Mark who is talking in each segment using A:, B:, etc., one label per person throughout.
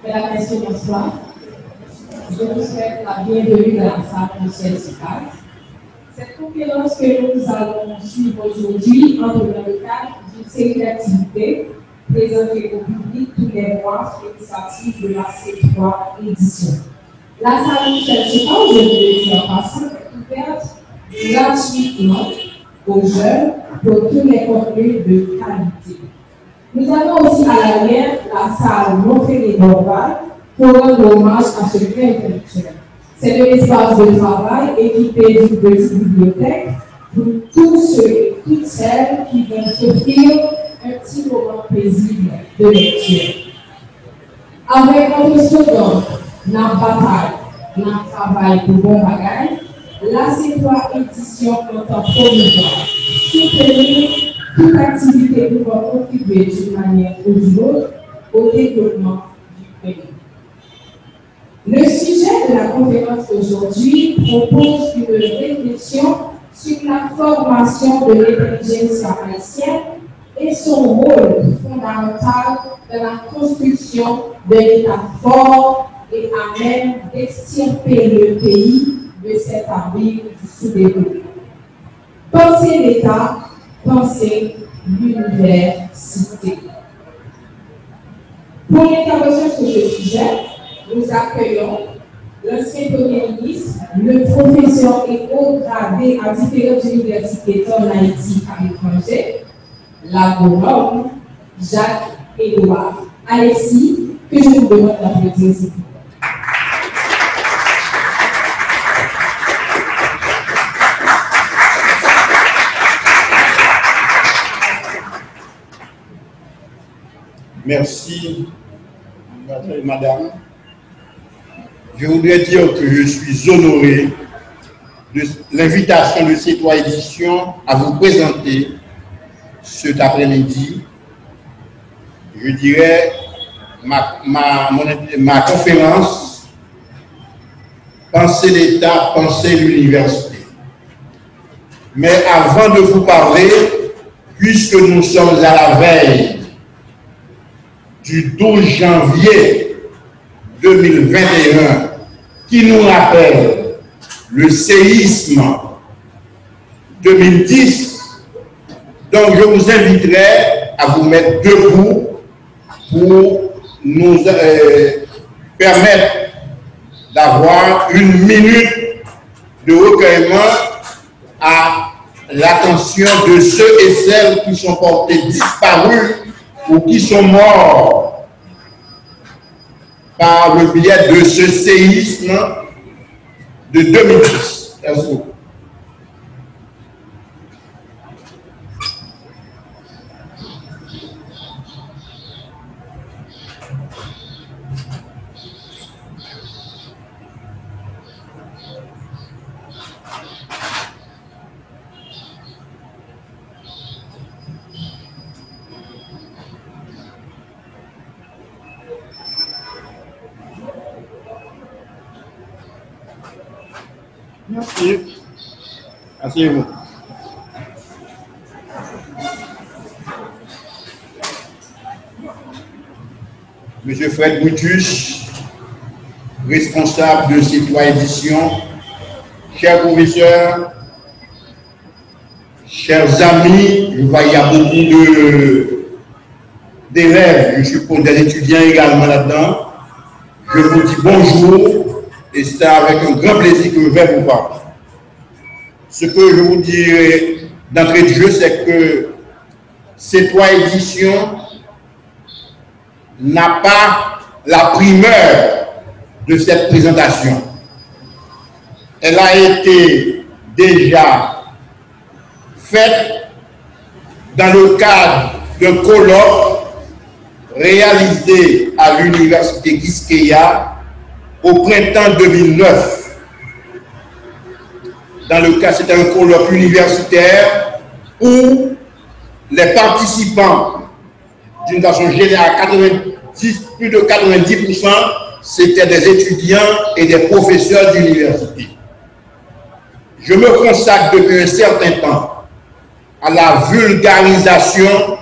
A: Mesdames, Messieurs, bonsoir. Je vous souhaite la bienvenue dans la salle de Chelsea. Cette conférence que nous allons suivre aujourd'hui entre dans le cadre d'une série d'activités présentées au public tous les mois sur l'initiative de la C3 édition. La salle de Chelsea, je vais le dire en passant, est ouverte gratuitement aux jeunes pour tous les contenus de qualité. Nous avons aussi à l'arrière la salle Montpellier Dorval pour rendre hommage à ce fait intellectuel. C'est un espace de travail équipé d'une petite bibliothèque pour tous ceux et toutes celles qui veulent s'offrir un petit moment paisible de lecture. Avec notre slogan, la bataille, la travail pour bon bagage, la C3 édition entend promouvoir, soutenir toute activité pouvant contribuer d'une manière ou d'une autre au développement du pays. Le sujet de la conférence d'aujourd'hui propose une réflexion sur la formation de l'intelligence haïtienne et son rôle fondamental dans la construction d'un État fort et à même d'extirper le pays de cet abîme du sous-développement. Pensez l'État, pensez l'université. Pour l'intervention sur ce sujet, nous accueillons l'ancien Premier ministre, le professeur et haut gradé à différentes universités en Haïti à l'étranger, l'agronome Jacques-Édouard Alexis, que je vous demande d'applaudir s'il vous plaît.
B: Merci, madame. Je voudrais dire que je suis honoré de l'invitation de C3 édition à vous présenter cet après-midi, je dirais, ma conférence Penser l'État, penser l'université. Mais avant de vous parler, puisque nous sommes à la veille du 12 janvier 2021, qui nous rappelle le séisme 2010, donc je vous inviterai à vous mettre debout pour nous permettre d'avoir une minute de recueillement à l'attention de ceux et celles qui sont portés disparus ou qui sont morts par le biais de ce séisme de 2010. Merci beaucoup. Merci. Asseyez-vous. Monsieur Fred Boutus, responsable de C3 édition, chers professeurs, chers amis, je vois qu'il y a beaucoup d'élèves, je suppose des étudiants également là-dedans. Je vous dis bonjour. Et c'est avec un grand plaisir que je vais vous parler. Ce que je vous dirai d'entrée de jeu, c'est que C3 édition n'a pas la primeur de cette présentation. Elle a été déjà faite dans le cadre d'un colloque réalisé à l'université Quisqueya au printemps 2009. Dans le cas, c'était un colloque universitaire où les participants, d'une façon générale, plus de 90%, c'était des étudiants et des professeurs d'université. Je me consacre depuis un certain temps à la vulgarisation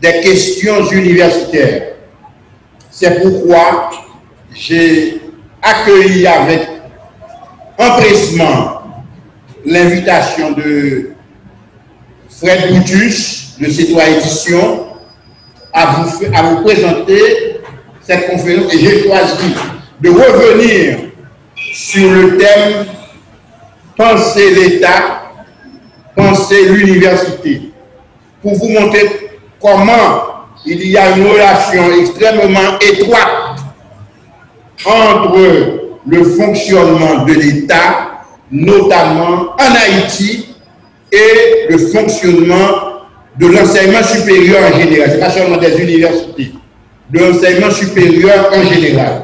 B: des questions universitaires. C'est pourquoi j'ai accueilli avec empressement l'invitation de Fred Boutus de C3 Édition à vous présenter cette conférence, et j'ai choisi de revenir sur le thème Penser l'État, penser l'université, pour vous montrer comment il y a une relation extrêmement étroite entre le fonctionnement de l'État, notamment en Haïti, et le fonctionnement de l'enseignement supérieur en général. Ce n'est pas seulement des universités, de l'enseignement supérieur en général.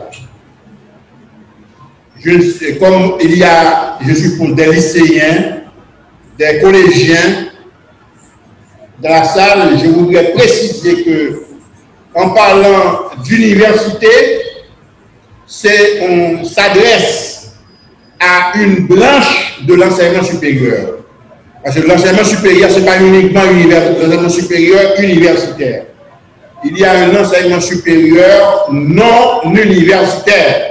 B: Comme il y a, je suppose, des lycéens, des collégiens dans la salle, je voudrais préciser que, en parlant d'université, on s'adresse à une branche de l'enseignement supérieur. Parce que l'enseignement supérieur, ce n'est pas uniquement l'enseignement supérieur universitaire. Il y a un enseignement supérieur non universitaire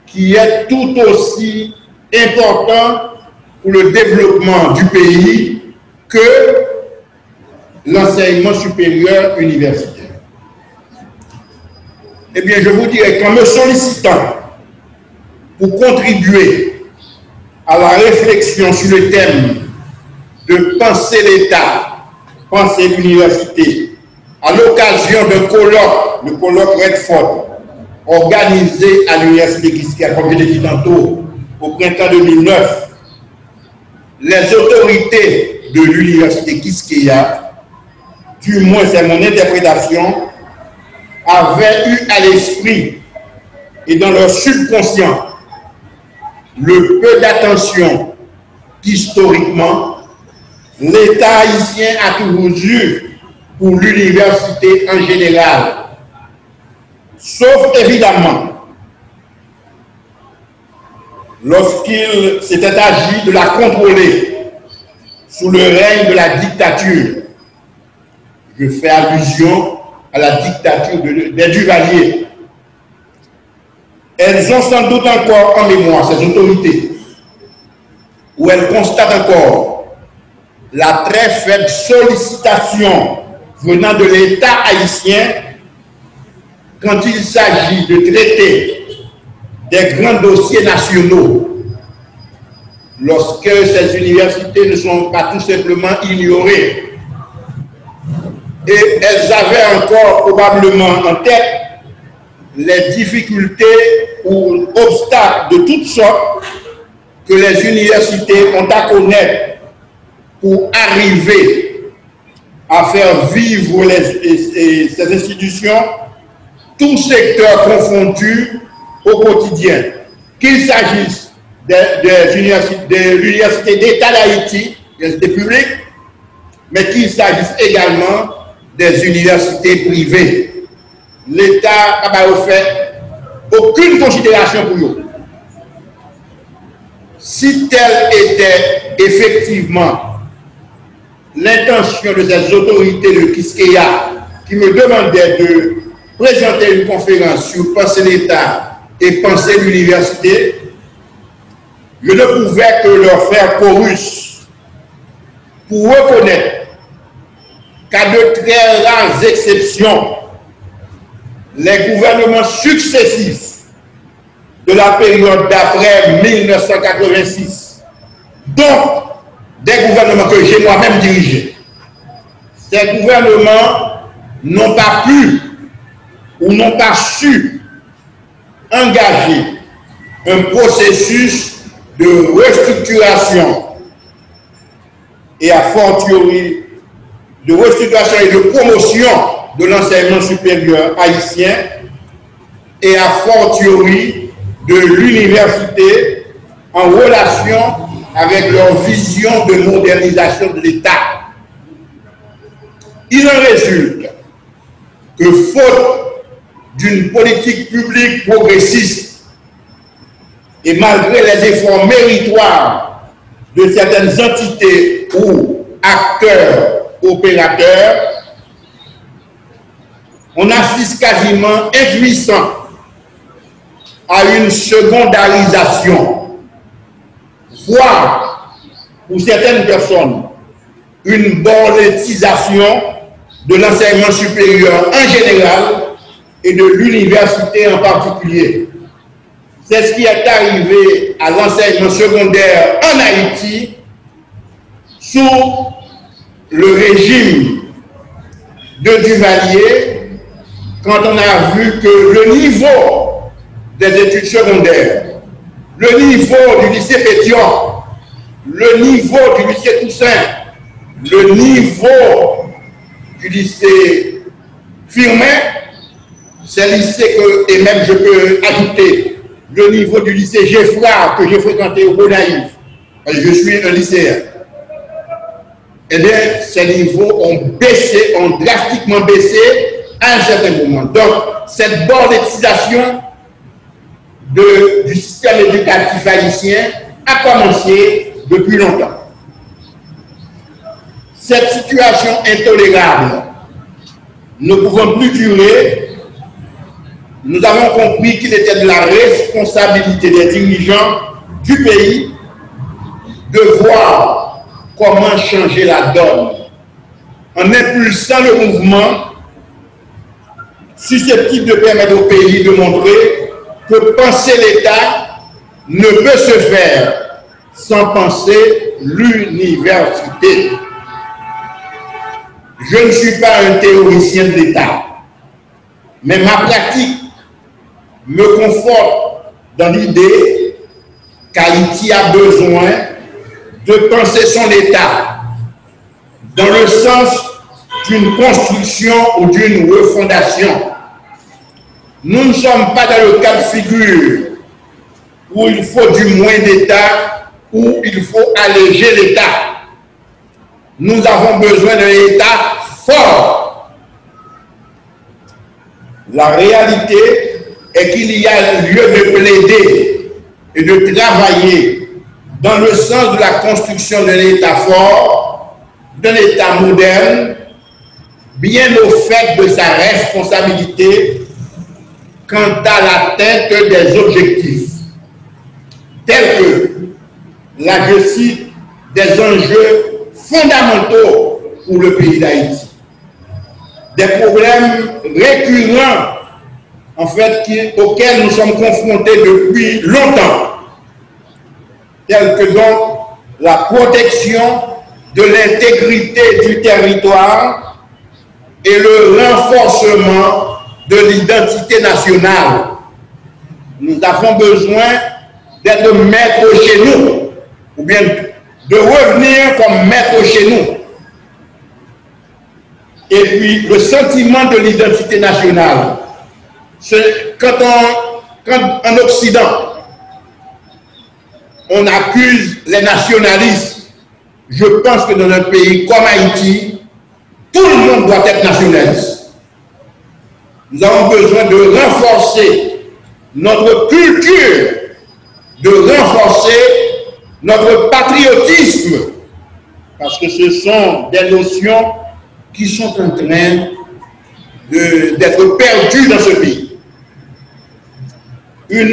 B: qui est tout aussi important pour le développement du pays que l'enseignement supérieur universitaire. Eh bien, je vous dirais qu'en me sollicitant pour contribuer à la réflexion sur le thème de penser l'État, penser l'université, à l'occasion d'un colloque, le colloque Redford, organisé à l'université Kiskeya, comme je l'ai dit tantôt, au printemps 2009, les autorités de l'université Kiskeya, du moins c'est mon interprétation, avaient eu à l'esprit et dans leur subconscient le peu d'attention qu'historiquement l'État haïtien a toujours eu pour l'université en général. Sauf évidemment lorsqu'il s'était agi de la contrôler sous le règne de la dictature. Je fais allusion à la dictature des Duvalier. Elles ont sans doute encore en mémoire, ces autorités, où elles constatent encore la très faible sollicitation venant de l'État haïtien quand il s'agit de traiter des grands dossiers nationaux, lorsque ces universités ne sont pas tout simplement ignorées. Et elles avaient encore probablement en tête les difficultés ou obstacles de toutes sortes que les universités ont à connaître pour arriver à faire vivre ces institutions, tous secteurs confondus au quotidien, qu'il s'agisse de l'université d'État d'Haïti, l'université publique, mais qu'il s'agisse également des universités privées. L'État n'a pas fait aucune considération pour eux. Si telle était effectivement l'intention de ces autorités de Kiskeya qui me demandaient de présenter une conférence sur penser l'État et penser l'université, je ne pouvais que leur faire chorus pour reconnaître qu'à de très rares exceptions, les gouvernements successifs de la période d'après 1986, donc des gouvernements que j'ai moi-même dirigés, ces gouvernements n'ont pas pu ou n'ont pas su engager un processus de restructuration et à fortiori de restructuration et de promotion de l'enseignement supérieur haïtien et à fortiori de l'université en relation avec leur vision de modernisation de l'État. Il en résulte que faute d'une politique publique progressiste et malgré les efforts méritoires de certaines entités ou acteurs opérateurs, on assiste quasiment impuissant à une secondarisation, voire, pour certaines personnes, une bornétisation de l'enseignement supérieur en général et de l'université en particulier. C'est ce qui est arrivé à l'enseignement secondaire en Haïti sous le régime de Duvalier, quand on a vu que le niveau des études secondaires, le niveau du lycée Pétion, le niveau du lycée Toussaint, le niveau du lycée Firmin, c'est le lycée que, et même je peux ajouter, le niveau du lycée Geffrard que j'ai fréquenté au Bonaïf, je suis un lycéen. Eh bien, ces niveaux ont baissé, ont drastiquement baissé à un certain moment. Donc, cette bornétisation du système éducatif haïtien a commencé depuis longtemps. Cette situation intolérable ne pouvant plus durer, nous avons compris qu'il était de la responsabilité des dirigeants du pays de voir comment changer la donne en impulsant le mouvement susceptible de permettre au pays de montrer que penser l'État ne peut se faire sans penser l'université. Je ne suis pas un théoricien de l'État, mais ma pratique me conforte dans l'idée qu'Haïti a besoin de penser son État dans le sens d'une construction ou d'une refondation. Nous ne sommes pas dans le cas de figure où il faut du moins d'État, où il faut alléger l'État. Nous avons besoin d'un État fort. La réalité est qu'il y a lieu de plaider et de travailler dans le sens de la construction d'un État fort, d'un État moderne, bien au fait de sa responsabilité quant à l'atteinte des objectifs, tels que la réussite des enjeux fondamentaux pour le pays d'Haïti, des problèmes récurrents en fait auxquels nous sommes confrontés depuis longtemps, tels que donc la protection de l'intégrité du territoire et le renforcement de l'identité nationale. Nous avons besoin d'être maîtres chez nous, ou bien de revenir comme maîtres chez nous. Et puis le sentiment de l'identité nationale. Quand en Occident, on accuse les nationalistes, je pense que dans un pays comme Haïti, tout le monde doit être nationaliste. Nous avons besoin de renforcer notre culture, de renforcer notre patriotisme, parce que ce sont des notions qui sont en train d'être perdues dans ce pays. Un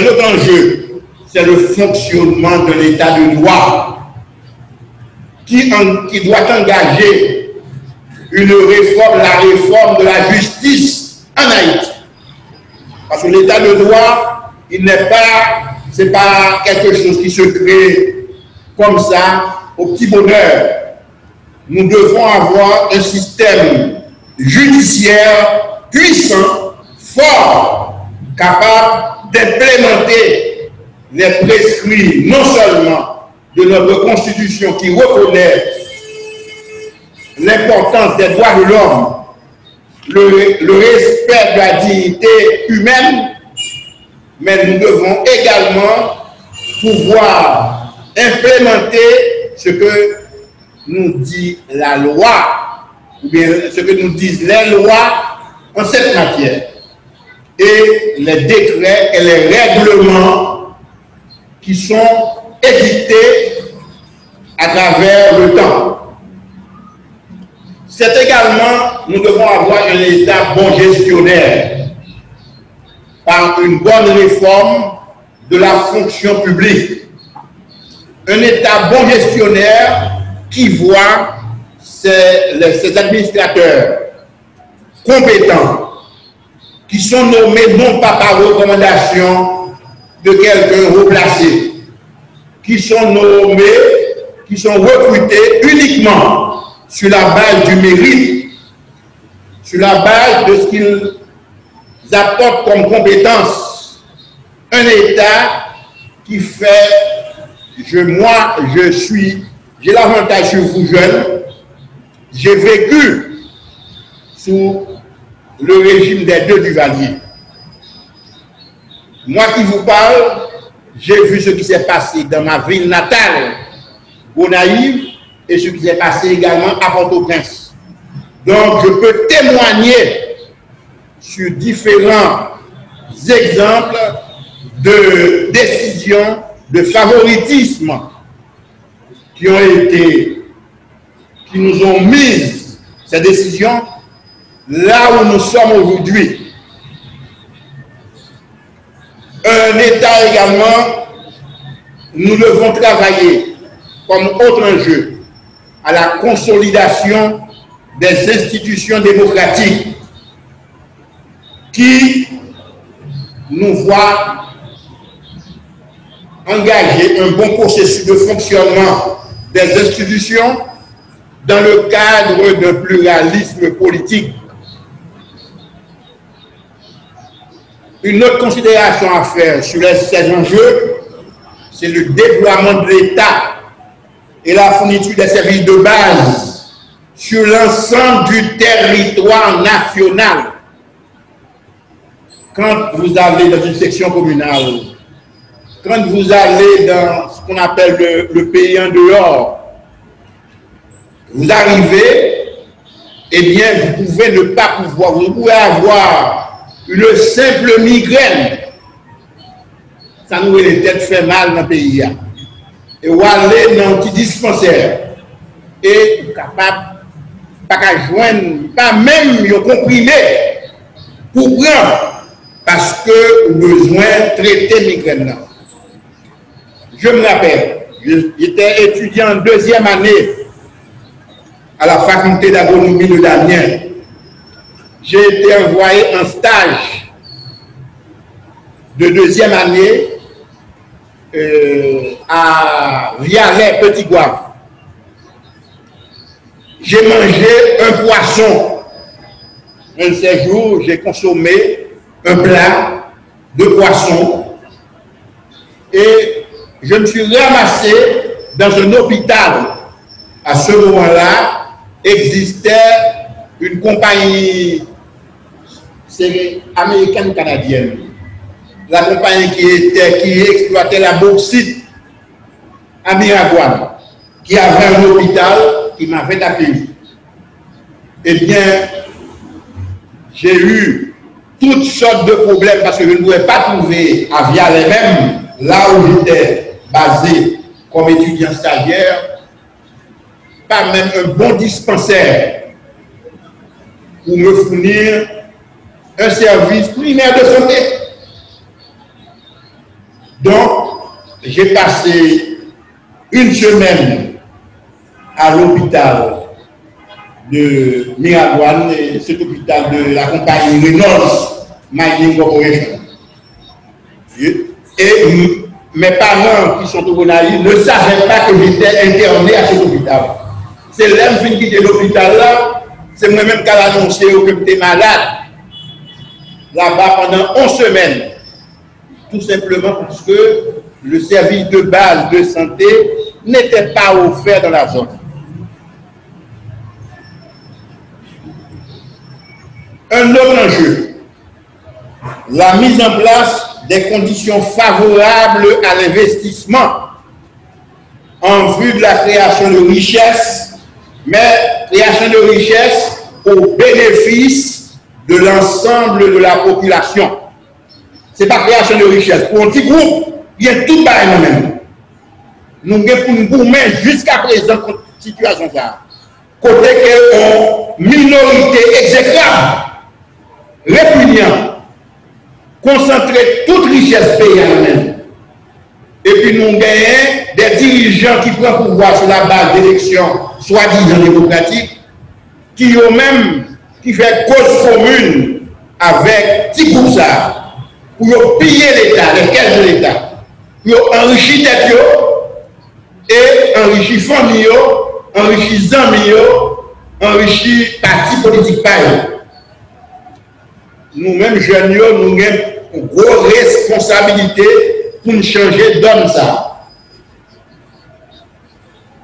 B: autre enjeu, c'est le fonctionnement de l'état de droit qui doit engager la réforme de la justice en Haïti. Parce que l'état de droit, c'est pas quelque chose qui se crée comme ça au petit bonheur. Nous devons avoir un système judiciaire puissant, fort, capable d'implémenter les prescrits non seulement de notre Constitution qui reconnaît l'importance des droits de l'homme, le respect de la dignité humaine, mais nous devons également pouvoir implémenter ce que nous dit la loi, ou bien ce que nous disent les lois en cette matière, et les décrets et les règlements qui sont édictés à travers le temps. C'est également, nous devons avoir un État bon gestionnaire. par une bonne réforme de la fonction publique. Un État bon gestionnaire qui voit ses administrateurs compétents, qui sont nommés non pas par recommandation de quelqu'un replacé, qui sont nommés, qui sont recrutés uniquement sur la base du mérite, sur la base de ce qu'ils apportent comme compétences. Un État qui fait, j'ai l'avantage sur vous jeunes, j'ai vécu sous le régime des deux Duvalier. Moi qui vous parle, j'ai vu ce qui s'est passé dans ma ville natale, Gonaïves, et ce qui s'est passé également à Port-au-Prince. Donc je peux témoigner sur différents exemples de décisions de favoritisme qui nous ont mis ces décisions là où nous sommes aujourd'hui. Un État également, nous devons travailler comme autre enjeu à la consolidation des institutions démocratiques qui nous voient engager un bon processus de fonctionnement des institutions dans le cadre d'un pluralisme politique. Une autre considération à faire sur ces enjeux, c'est le déploiement de l'État et la fourniture des services de base sur l'ensemble du territoire national. Quand vous allez dans une section communale, quand vous allez dans ce qu'on appelle le pays en dehors, vous arrivez, eh bien, vous pouvez ne pas pouvoir, vous pouvez avoir une simple migraine. Ça nous les têtes fait mal dans le pays. Et vous allez dans un petit dispensaire et vous êtes capable, pas qu'à joindre, pas même un comprimé pour prendre, parce que vous avez besoin de traiter migraine. Je me rappelle, j'étais étudiant en deuxième année à la faculté d'agronomie de Damien. J'ai été envoyé en stage de deuxième année à Vialet, Petit Gouave. J'ai mangé un poisson. Un de ces jours, j'ai consommé un plat de poisson et je me suis ramassé dans un hôpital. À ce moment-là, existait une compagnie américaine canadienne. La compagnie qui exploitait la bauxite à Miragoâne, qui avait un hôpital qui m'avait accueilli. Eh bien, j'ai eu toutes sortes de problèmes parce que je ne pouvais pas trouver à Vialet même, là où j'étais basé comme étudiant stagiaire, pas même un bon dispensaire pour me fournir un service primaire de santé. Donc, j'ai passé une semaine à l'hôpital de Miragoâne, cet hôpital de la compagnie Reynolds Mining Corporation. Et mes parents qui sont au Gonaïves ne savaient pas que j'étais interné à cet hôpital. C'est l'homme qui quitte l'hôpital là, c'est moi-même qui a annoncé que j'étais malade là-bas pendant 11 semaines. Tout simplement parce que le service de base de santé n'était pas offert dans la zone. Un autre enjeu, la mise en place des conditions favorables à l'investissement en vue de la création de richesses, mais création de richesses au bénéfice de l'ensemble de la population. Ce n'est pas création de richesse. Pour un petit groupe, il y a tout par nous-mêmes. Nous avons pour nous jusqu'à présent dans cette situation. Côté que une minorité exécrable, répugnant, concentrer toute richesse pays à nous-mêmes. Et puis nous gagnons des dirigeants qui prennent pouvoir sur la base d'élections soi-disant démocratiques, qui eux-mêmes qui fait cause commune avec petit groupe ça, pour piller l'État, les caisses de l'État, pour enrichir tête et enrichir famille, enrichir amis, enrichir parti politique. Nous-mêmes jeunes, nous avons une grosse responsabilité pour nous changer d'homme ça.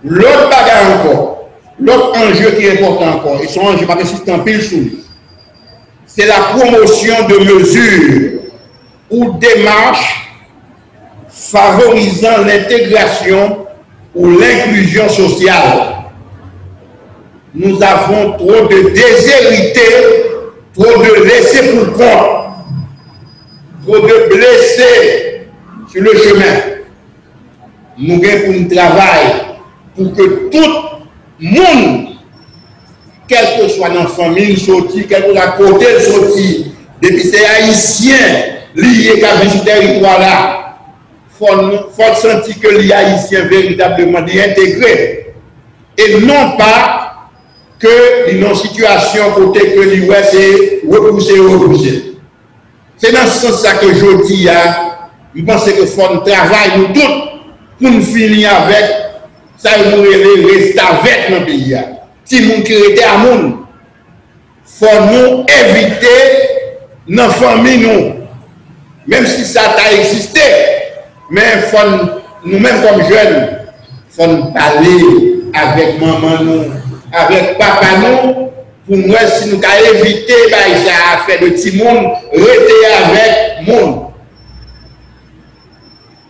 B: L'autre bagarre encore, l'autre enjeu qui est important encore, et son enjeu pas insister en pile sous, c'est la promotion de mesures ou démarches favorisant l'intégration ou l'inclusion sociale. Nous avons trop de déshérités, trop de laissés pour compte, trop de blessés sur le chemin. Nous avons pour nous travailler pour que tout le monde, quel que soit dans la famille sorti, quel que soit à côté sorti, depuis ces haïtiens liés à ce territoire là, il faut sentir que les haïtiens véritablement intégrés et non pas que dans une situation côté que l'Ouest c'est repousser. C'est dans ce sens que je dis, je pense que faut nous travailler nous tous pour nous finir avec ça, nous rester avec notre pays. Si nous qui était à nous, il faut nous éviter dans la famille, nous. Même si ça a existé, mais il faut nous-mêmes comme jeunes, il faut nous parler avec maman, nous, avec papa, nous, pour nous, si nous avons évité ça a fait de petit monde, rester avec monde.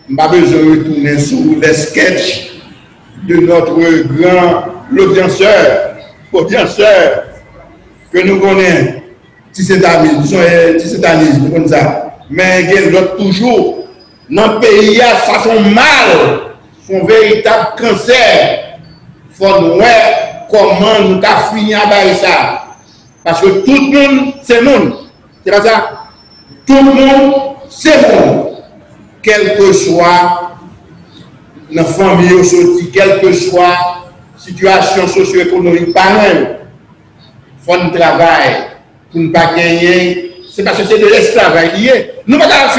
B: Je n'ai pas besoin de retourner sur les sketchs de notre grand audienceur que nous connaissons, nous connaissons ça. Mais il y a d'autres toujours, dans le pays, ça sont mal, son véritable cancer. Il faut nous voir comment nous avons fini avec ça. Parce que tout le monde, c'est nous. C'est pas ça? Tout le monde, c'est nous. Quel que soit la famille, quelle que soit la situation socio-économique, pas même. Il faut nous travailler pour ne pas gagner. C'est parce que c'est de l'esclavage lié. Nous ne sommes pas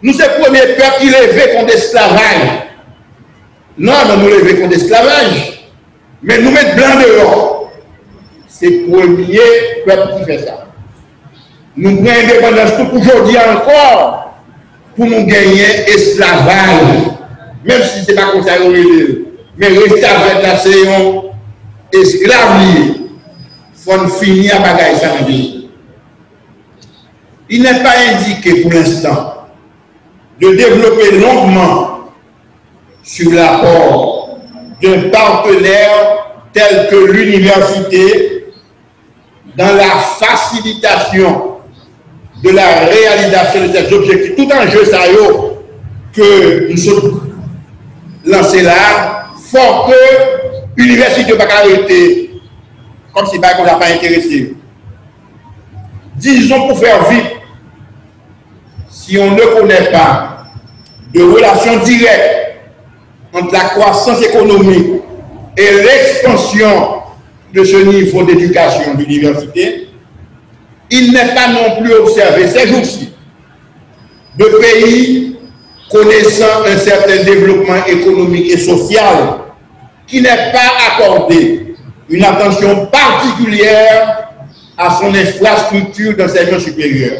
B: le premier peuple qui lève contre l'esclavage. Non, nous levons contre l'esclavage. Mais nous mettons blanc dehors. C'est le premier peuple qui fait ça. Nous prenons l'indépendance pour aujourd'hui encore. Pour nous gagner esclavage, même si ce n'est pas comme ça, mais rester avec la séance esclave, il faut finir à bagaille ça. Il n'est pas indiqué pour l'instant de développer longuement sur l'apport d'un partenaire tel que l'université dans la facilitation de la réalisation de ces objectifs. Tout enjeu ça que nous sommes lancés là, faut que l'université ne va pas arrêter comme si on n'a pas intéressé. Disons pour faire vite, si on ne connaît pas de relation directe entre la croissance économique et l'expansion de ce niveau d'éducation de l'université, il n'est pas non plus observé ces jours-ci de pays connaissant un certain développement économique et social qui n'est pas accordé une attention particulière à son infrastructure d'enseignement supérieur.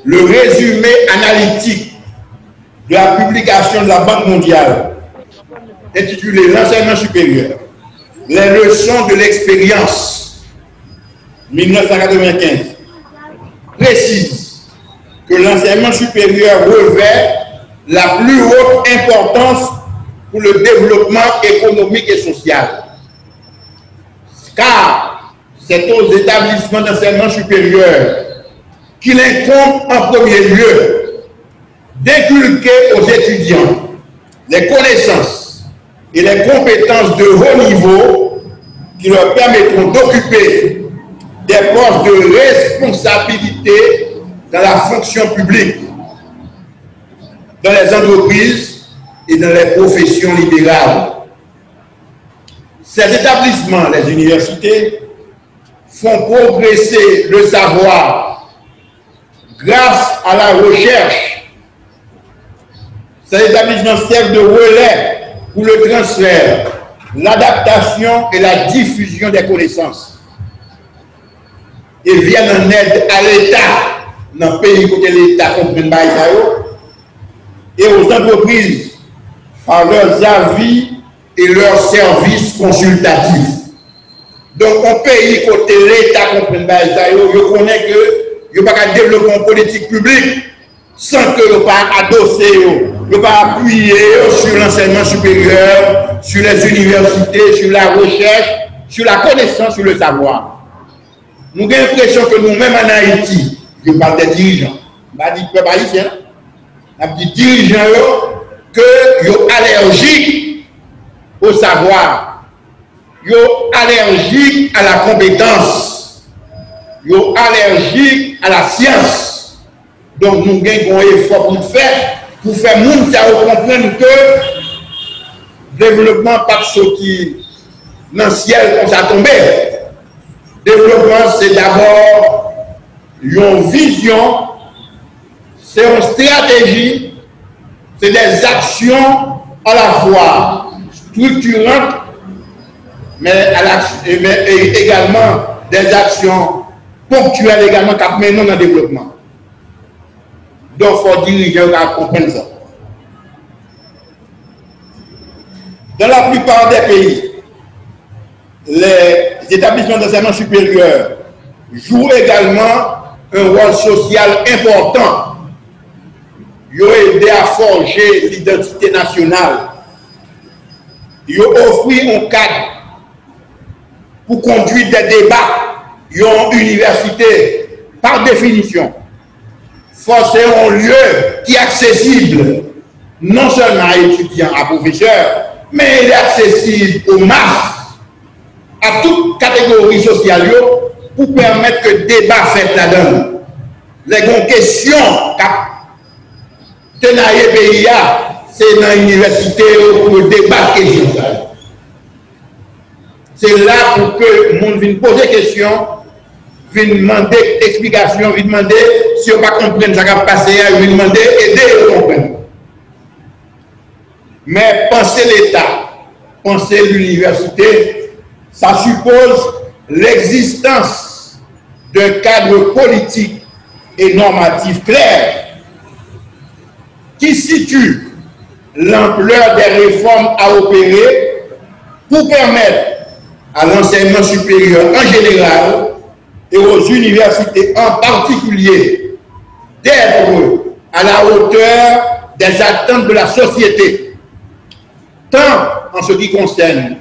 B: Le résumé analytique de la publication de la Banque mondiale intitulé L'enseignement supérieur, les leçons de l'expérience 1995 précise que l'enseignement supérieur revêt la plus haute importance pour le développement économique et social. Car c'est aux établissements d'enseignement supérieur qu'il incombe en premier lieu d'inculquer aux étudiants les connaissances et les compétences de haut niveau qui leur permettront d'occuper des postes de responsabilité dans la fonction publique, dans les entreprises et dans les professions libérales. Ces établissements, les universités, font progresser le savoir grâce à la recherche. Ces établissements servent de relais pour le transfert, l'adaptation et la diffusion des connaissances. Et viennent en aide à l'État, dans le pays où l'État comprend et aux entreprises par leurs avis et leurs services consultatifs. Donc, un pays côté l'État comprend je connais que il n'y a pas de développement politique public sans que le pas adossé, le pas appuyé sur l'enseignement supérieur, sur les universités, sur la recherche, sur la connaissance, sur le savoir. Nous avons l'impression que nous-mêmes en Haïti, je parle des dirigeants, je ne dis pas haïtien, je dis dirigeants que sont allergiques au savoir, ils sont allergiques à la compétence, ils sont allergiques à la science. Donc nous avons un effort pour faire monde comprendre que le développement pas sortir dans le ciel comme ça tomber. Développement, c'est d'abord une vision, c'est une stratégie, c'est des actions à la fois structurantes, mais également des actions ponctuelles également qui mènent dans le développement. Donc, il faut diriger à comprendre ça. Dans la plupart des pays, les établissements d'enseignement supérieur jouent également un rôle social important. Ils ont aidé à forger l'identité nationale. Ils ont offert un cadre pour conduire des débats. Ils ont une université, par définition, forcément un lieu qui est accessible non seulement à étudiants, à professeurs, mais il est accessible aux masses, à toute catégorie sociale pour permettre que le débat fait là-dedans. Les questions que le pays a, c'est dans l'université pour débattre questions. C'est là pour que le monde vienne poser des questions, vienne demander explications, vienne demander si on ne comprend pas ce qui va passer, vienne demander aider à comprendre. Mais penser l'État, penser l'université, ça suppose l'existence d'un cadre politique et normatif clair qui situe l'ampleur des réformes à opérer pour permettre à l'enseignement supérieur en général et aux universités en particulier d'être à la hauteur des attentes de la société, tant en ce qui concerne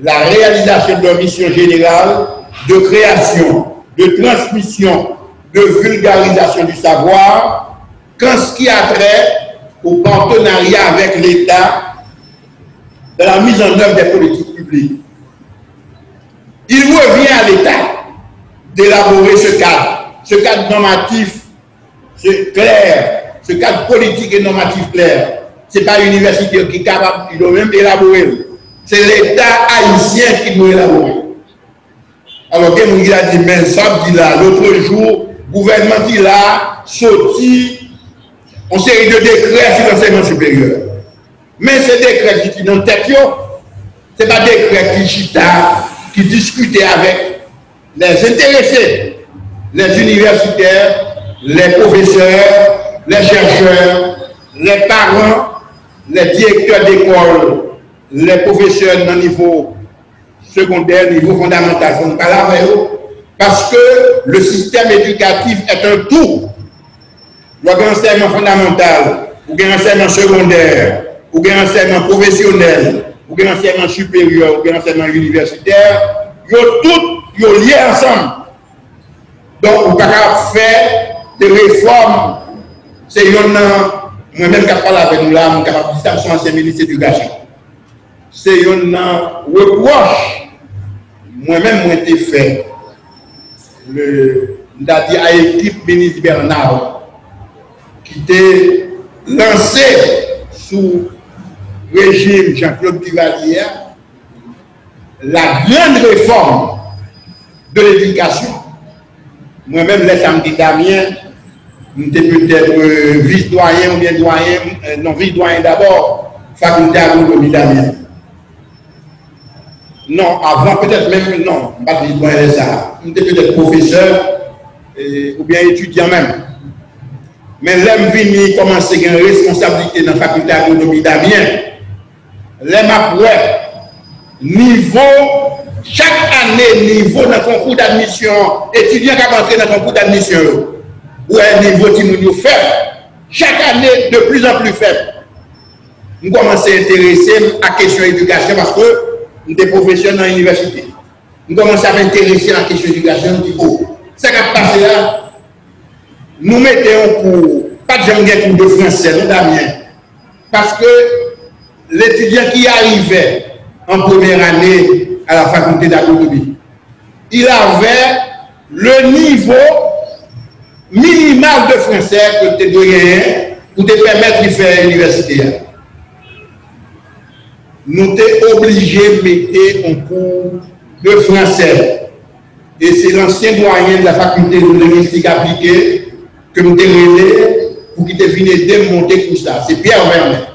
B: la réalisation de leur mission générale de création, de transmission, de vulgarisation du savoir, qu'en ce qui a trait au partenariat avec l'État dans la mise en œuvre des politiques publiques. Il revient à l'État d'élaborer ce cadre normatif clair, ce cadre politique et normatif clair. Ce n'est pas l'université qui est capable, il doit même élaborer. C'est l'État haïtien qui doit élaborer. Alors, quelqu'un nous a dit, mais ça, dit là, l'autre jour, le gouvernement dit là, sorti une série de décrets sur l'enseignement supérieur. Mais ces décrets qui sont dans le tête, ce n'est pas des décrets qui chita, qui discutaient avec les intéressés, les universitaires, les professeurs, les chercheurs, les parents, les directeurs d'école, les professeurs dans le niveau secondaire, niveau fondamental, sont pas là avec eux, parce que le système éducatif est un tout. L'enseignement fondamental, ou l'enseignement secondaire, ou l'enseignement professionnel, ou l'enseignement supérieur, ou l'enseignement universitaire, ils sont tous liés ensemble. Donc, on peut faire des réformes. C'est moi-même qui parle avec nous là, je suis capable de dire que c'est un ministre de l'éducation. C'est un reproche. Moi-même, moi, j'ai fait c'est-à-dire à l'équipe ministre Bernard, qui était lancé sous régime Jean-Claude Duvalier, la grande réforme de l'éducation. Moi-même, les samedis Damien, j'étais peut-être vice-doyen ou bien doyen, non, vice-doyen d'abord, faculté agronomie Damien. Non, avant, peut-être même, non, pas vice-doyen de ça. J'étais peut-être professeur ou bien étudiant même. Mais l'homme venu commencer à une responsabilité dans la faculté d'agronomie d'Amiens. L'homme après, niveau, chaque année, niveau dans le concours d'admission, étudiant qui va entrer dans le concours d'admission, ou un niveau qui nous fait, chaque année de plus en plus faible. Nous commençons à intéresser à la question d'éducation parce que nous sommes professionnels dans l'université. Nous commençons à m'intéresser à la question d'éducation du haut. Ce qui a passé là, nous mettons en cours, pas de jamais cours de français, nous Damien, parce que l'étudiant qui arrivait en première année à la faculté d'agronomie, il avait le niveau minimal de français que tu dois gagner pour te permettre de faire l'université. Nous sommes obligés de mettre en cours de français. Et c'est l'ancien doyen de la faculté de linguistique appliquée que nous avons relais pour qu'il te vienne démonter tout ça. C'est Pierre Vernet.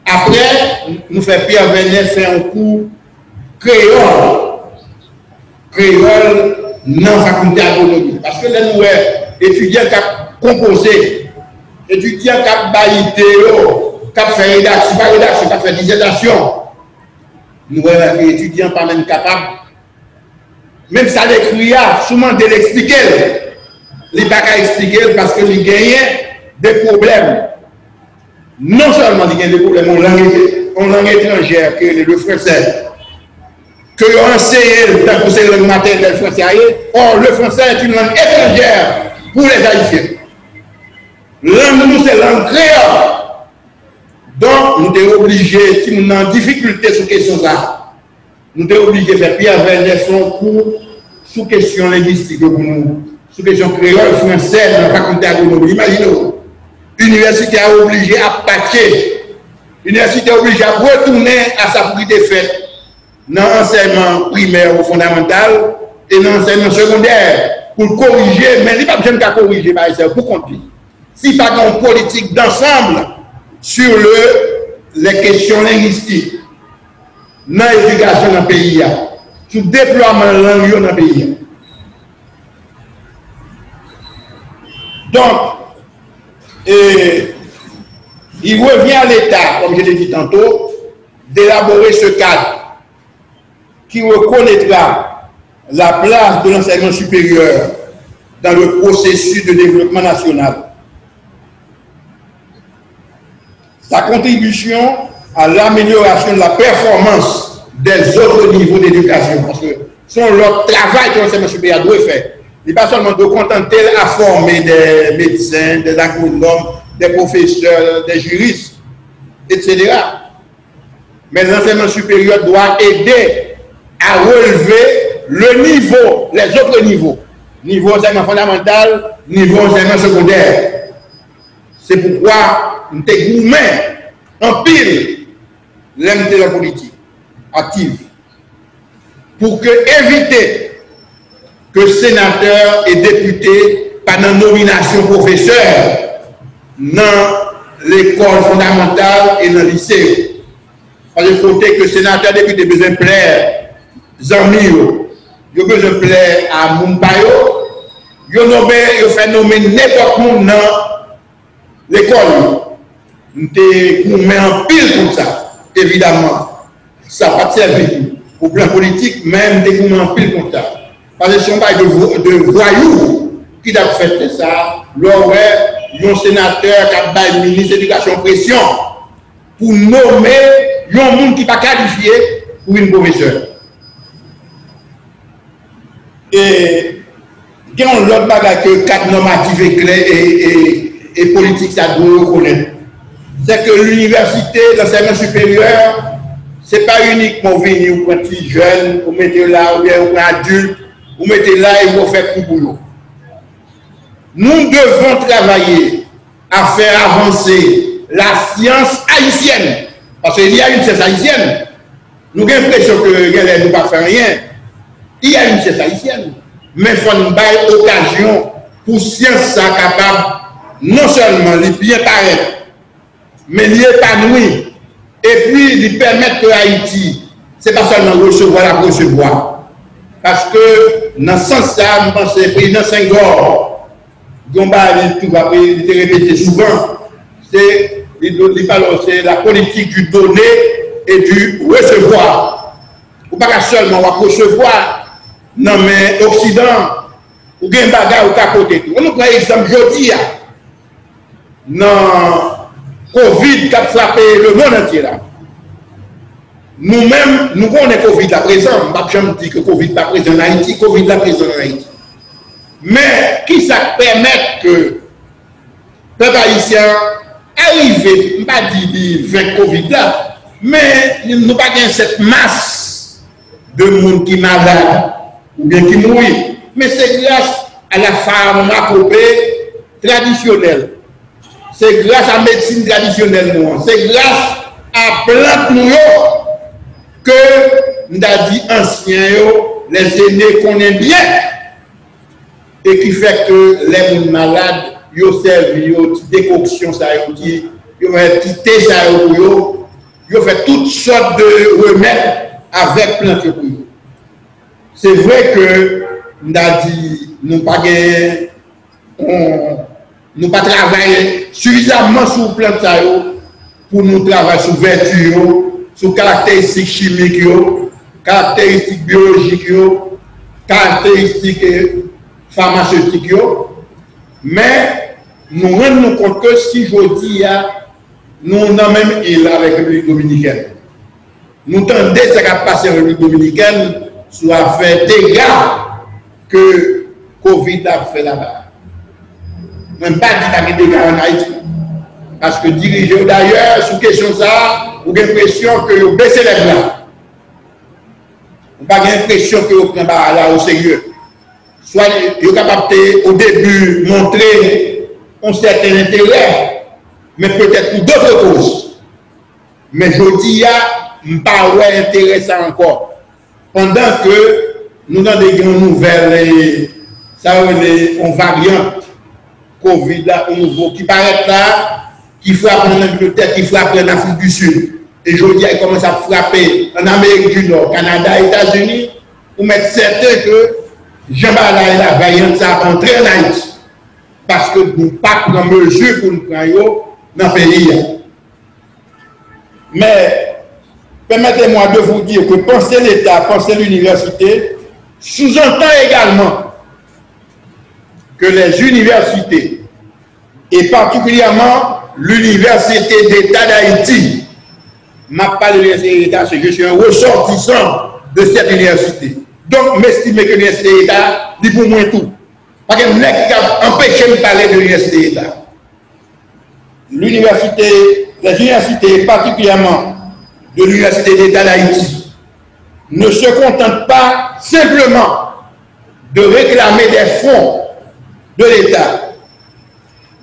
B: Après, nous faisons Pierre Vernet faire un cours créole. Créole dans la faculté d'agronomie. Parce que là, nous sommes étudiants qui ont composé, étudiants qui ont baillité, qui ont fait rédaction, pas rédaction, qui ont fait dissertation. Nous sommes étudiants pas même capables. Même ça l'écrit, souvent de l'expliquer. Il n'est pas qu'à expliquer parce qu'il gagne des problèmes. Non seulement il gagne des problèmes en langue étrangère, que le français, que l'enseigne dans le langue maternelle français. Or, le français est une langue étrangère pour les Haïtiens. Langue, nous, c'est langue créole. Donc, nous sommes obligés, si nous sommes en difficulté sur question ça, nous sommes obligés de faire Pierre Vernet son cours sous question linguistique pour nous, sous question créole français dans la faculté d'agronomie. Imaginez-vous, l'université a obligé à patcher, l'université a obligé à retourner à sa priorité faite dans l'enseignement primaire ou fondamental et dans l'enseignement secondaire pour corriger, mais il n'y a pas besoin de corriger, pour compter. Si pas une politique d'ensemble sur les questions linguistiques, dans l'éducation dans le pays, sur le déploiement de la langue dans le pays. Donc, il revient à l'État, comme je l'ai dit tantôt, d'élaborer ce cadre qui reconnaîtra la place de l'enseignement supérieur dans le processus de développement national. Sa contribution à l'amélioration de la performance des autres niveaux d'éducation. Parce que c'est leur travail que l'enseignement supérieur doit faire. Il n'est pas seulement de contenter à former des médecins, des agronomes, des professeurs, des juristes, etc. Mais l'enseignement supérieur doit aider à relever le niveau, les autres niveaux. Niveau enseignement fondamental, niveau enseignement secondaire. C'est pourquoi nous sommes gourmets en pile l'unité de la politique active pour éviter que sénateurs et députés, pendant nomination professeurs, dans l'école fondamentale et dans le lycée, parce qu'il faut que sénateurs et députés besoin de plaire, Zamio, ils ont besoin de plaire à Mumbayo, ils ont fait nommer n'importe où dans l'école. Nous mettons en pile comme ça, évidemment. Ça va servir au plan politique, même des en pile comme ça. Parce que si on parle de voyous qui a fait ça, l'aurait un sénateur qui a fait ministre de l'éducation pression pour nommer un monde qui n'est pas qualifié pour une professeure. Et il y a un autre bagage que cadre normatif et clair et politique, ça doit reconnaître. C'est que l'université, l'enseignement supérieur, ce n'est pas uniquement venir pour un petit jeune, pour mettre là, ou bien pour un adulte, vous mettez là et vous faites tout boulot. nous devons travailler à faire avancer la science haïtienne. Parce qu'il y a une science haïtienne. Nous avons l'impression que nous ne pas faire rien. Il y a une science haïtienne. Mais il faut nous donner l'occasion pour science capable non seulement de bien paraître, mais d'épanouir. Et puis de permettre que Haïti, ce n'est pas seulement recevoir la recevoir. Parce que dans ce sens-là, je pense que le président Senghor, Gomba, il va répéter souvent, c'est la politique du donner et du recevoir. Ou pas seulement recevoir, non mais Occident, ou bien bagarre ou capoter tout. On nous prend exemple aujourd'hui, dans Covid qui a frappé le monde entier là. Nous-mêmes, nous connaissons Covid là présent. Je ne dis que Covid là présent en Haïti, Covid là présent en Haïti. Mais qui ça permet que le peuple haïtien arrive, je ne pas dire vaincre Covid là, mais nous n'avons pas cette masse de monde qui est malade ou bien qui mourit. Mais c'est grâce à la pharmacopée traditionnelle. C'est grâce à la médecine traditionnelle. C'est grâce à plantes nous que nous avons dit anciens, les aînés connaissent bien. Et qui fait que les malades, ils servent des décoctions, ils ont petit thé, ils ont fait toutes sortes de remèdes avec plantes. C'est vrai que nous avons dit, nous n'avons pas travaillé suffisamment sur le plan pour nous travailler sur vertu, sur caractéristiques chimiques, caractéristiques biologiques, caractéristiques pharmaceutiques. Mais nous rendons compte que si je dis, nous avons même île avec la République dominicaine. Nous tendons ce qui a passé en République dominicaine soit fait dégâts que Covid a fait là-bas. Même pas dit des dégâts en Haïti. Parce que diriger d'ailleurs, sous question ça, vous avez l'impression que vous baissez les bras. Vous n'avez pas l'impression que vous prenez là au sérieux. Soit vous êtes capable au début montrer un certain intérêt, mais peut-être pour d'autres causes. Mais je dis, il n'y a pas intéressant encore. Pendant que nous avons des grandes nouvelles, ça on variante Covid là, au nouveau qui paraît là, qui frappe en Angleterre, qui frappe en Afrique du Sud. Et je dis, il commence à frapper en Amérique du Nord, Canada, États-Unis, pour mettre certain que Jean-Bala et la variante ça rentre en Haïti. Parce que nous ne pas prendre mesure pour nous prendre dans le pays. Mais permettez-moi de vous dire que penser l'État, penser l'université, sous-entend également que les universités, et particulièrement l'Université d'État d'Haïti, m'a parlé de l'Université d'État, parce que je suis un ressortissant de cette université. Donc, m'estimer que l'Université d'État dit pour moi tout. Parce que nous avons empêché de parler de l'Université d'État. Les universités, particulièrement de l'Université d'État d'Haïti, ne se contentent pas simplement de réclamer des fonds de l'État,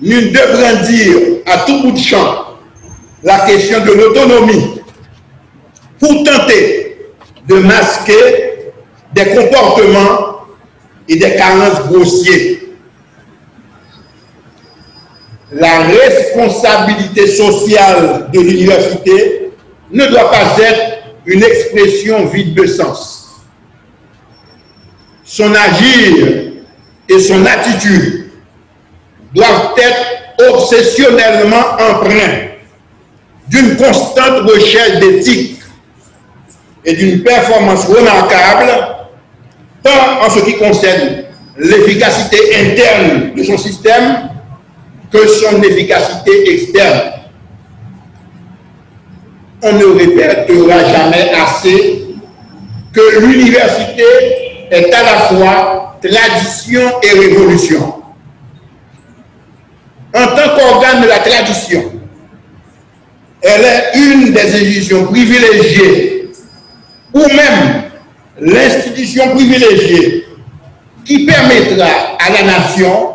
B: ni de brandir à tout bout de champ la question de l'autonomie pour tenter de masquer des comportements et des carences grossiers. La responsabilité sociale de l'université ne doit pas être une expression vide de sens. Son agir et son attitude doivent être obsessionnellement empreints d'une constante recherche d'éthique et d'une performance remarquable, tant en ce qui concerne l'efficacité interne de son système que son efficacité externe. On ne répétera jamais assez que l'université est à la fois tradition et révolution. En tant qu'organe de la tradition, elle est une des institutions privilégiées, ou même l'institution privilégiée qui permettra à la nation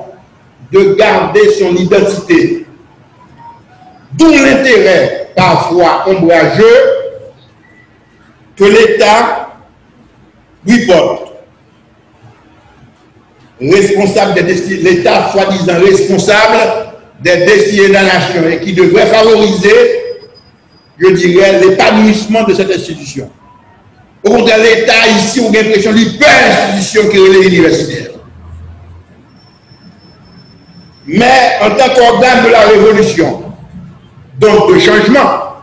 B: de garder son identité. D'où l'intérêt parfois ombrageux que l'État lui porte. Responsable l'État soi-disant responsable des destinées de la nation et qui devrait favoriser, je dirais, l'épanouissement de cette institution. Au contraire, l'État ici, on a l'impression qu'il peut l'institution qui est l'universitaire. Mais en tant qu'organe de la révolution, donc de changement,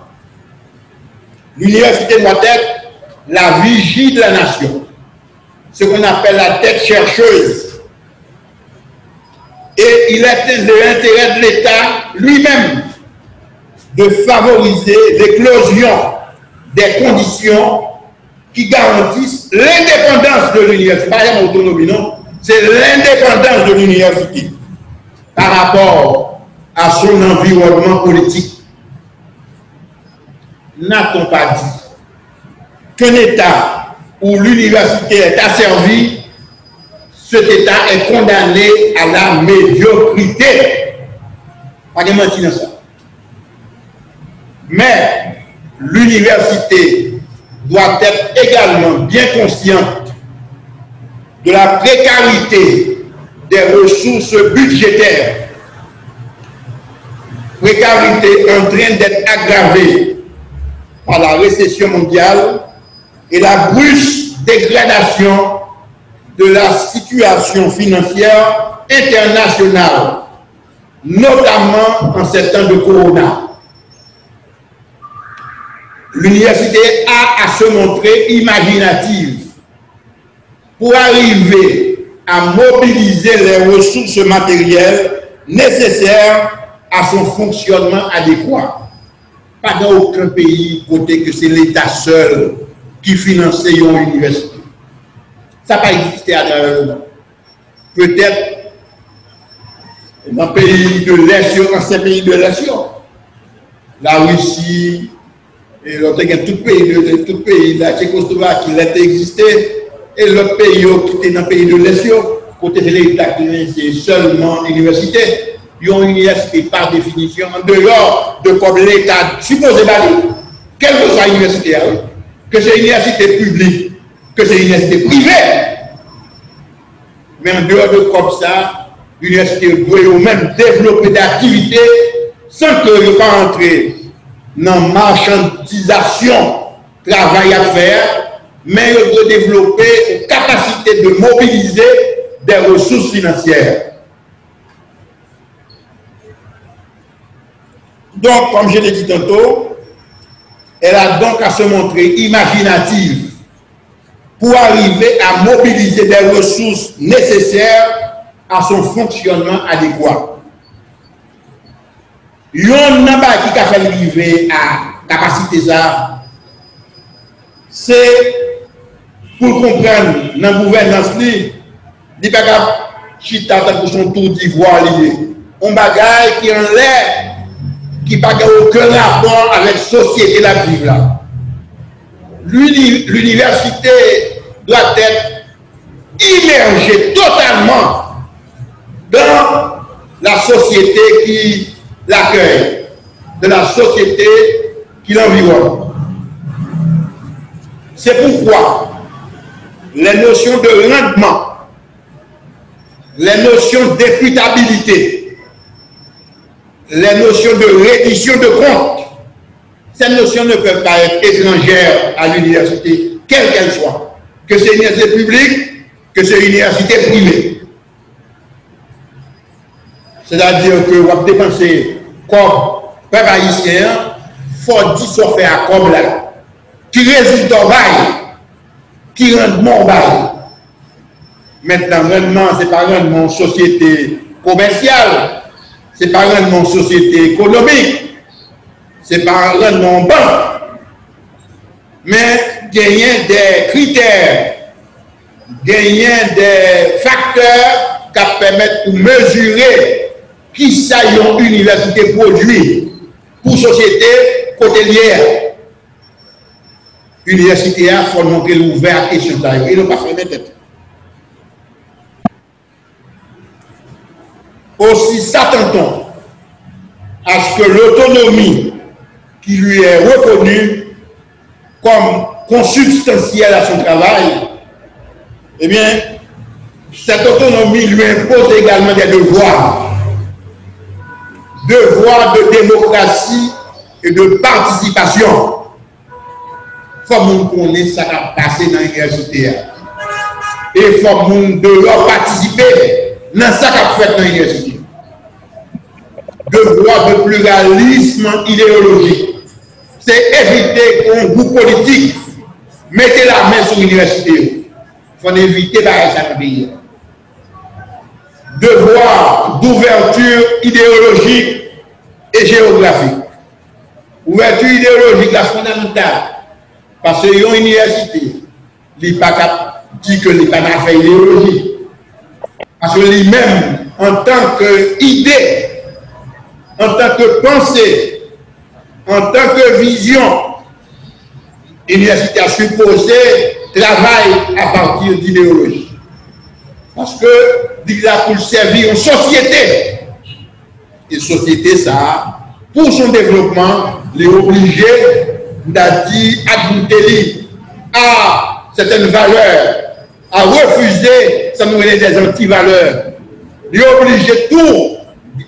B: l'université doit être la vigie de la nation, ce qu'on appelle la tête chercheuse. Et il est de l'intérêt de l'État lui-même de favoriser l'éclosion des conditions qui garantissent l'indépendance de l'université. Pas l'autonomie, non, c'est l'indépendance de l'université par rapport à son environnement politique. N'a-t-on pas dit qu'un État où l'université est asservie, cet État est condamné à la médiocrité? Pas de mentir dans ça. Mais l'université doit être également bien consciente de la précarité des ressources budgétaires. Précarité en train d'être aggravée par la récession mondiale et la brusque dégradation de la situation financière internationale, notamment en ces temps de corona. L'université a à se montrer imaginative pour arriver à mobiliser les ressources matérielles nécessaires à son fonctionnement adéquat. Pas dans aucun pays côté que c'est l'État seul qui finance une université. Ça n'a pas existé à travers le monde. Peut-être dans les pays de l'Est, dans ces pays de l'Est, la Russie, et l'autre, tout pays, la Tchécoslovaquie, qui a existé, et l'autre pays qui était dans le pays de l'Est, côté de l'État, c'est seulement l'université. Ils ont une université par définition, en dehors de comme l'État supposé d'aller, quelle que soit l'université, que c'est une université publique, que c'est une université privée. Mais en dehors de comme ça, l'université doit même développer d'activités sans que ne pas entrer dans la marchandisation, travail à faire, mais il doit développer une capacité de mobiliser des ressources financières. Donc, comme je l'ai dit tantôt, elle a donc à se montrer imaginative pour arriver à mobiliser des ressources nécessaires à son fonctionnement adéquat. Il y a un qui a fait arriver à capacité ça, c'est pour comprendre dans la gouvernance, il n'y a pas chita pour son tour d'ivoire lié. On bagaille qui en l'air, qui n'a aucun rapport avec la société la vie là. L'université doit être immergée totalement dans la société qui l'accueille, de la société qui l'environne. C'est pourquoi les notions de rendement, les notions d'imputabilité, les notions de reddition de compte, ces notions ne peuvent pas être étrangères à l'université, quelle qu'elle soit, que c'est une université publique, que c'est une université privée. C'est-à-dire que vous avez dépensé comme peuple haïtien, il faut dire ce fait à comme là, qui résulte au bail, qui rendement au bail. Maintenant, rendement, ce n'est pas rendement société commerciale, ce n'est pas rendement société économique, ce n'est pas rendement banque, mais gagner des critères, gagner des facteurs qui permettent de mesurer qui ça une université produit pour société côtelière. Université a faut montrer l'ouvert à question ça. Il n'a pas fait tête. aussi s'attend-on à ce que l'autonomie qui lui est reconnue comme consubstantielle à son travail, eh bien, cette autonomie lui impose également des devoirs de démocratie et de participation. Il faut que nous connaissions ce qui a passé dans l'université. Et il faut que nous devons participer dans ce qui a fait dans l'université. Devoir de pluralisme idéologique. C'est éviter qu'un groupe politique mette la main sur l'université. Il faut éviter ça dans le pays. Devoir d'ouverture idéologique et géographique. Ouverture idéologique, la fondamentale. Parce que une université, il n'est pas dit que l'État n'a fait idéologie. Parce que lui-même, en tant qu'idée, en tant que pensée, en tant que vision, l'université a supposé travailler à partir d'idéologie. Parce que, il a pour servir une société. Et société, ça, pour son développement, il est obligé d'adapter à certaines valeurs, à refuser, ça nous met des anti-valeurs. Il est obligé de tout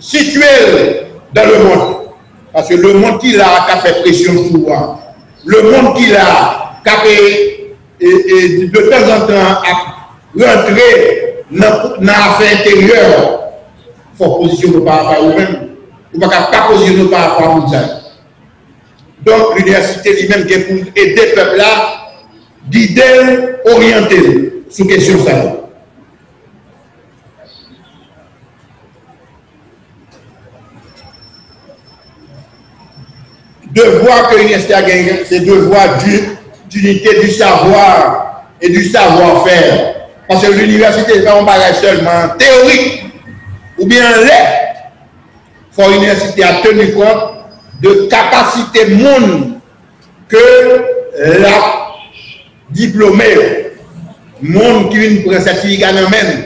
B: situer dans le monde. Parce que le monde qu'il a fait pression sur moi, le monde qu'il a fait de temps en temps rentrer dans l'affaire intérieure, il faut positionner par rapport à vous-même. Vous ne pouvez pas positionner par rapport à vous. Donc, l'université lui-même qui est pour aider le peuple là, guider, orienter sur question ça. Devoir que l'université a gagné, c'est devoir d'unité du savoir et du savoir-faire. Parce que l'université n'est pas un bagage seulement théorique ou bien l'air. Il faut l'université a tenu compte de capacité monde que la diplômée, monde qui vient pour un certificat même.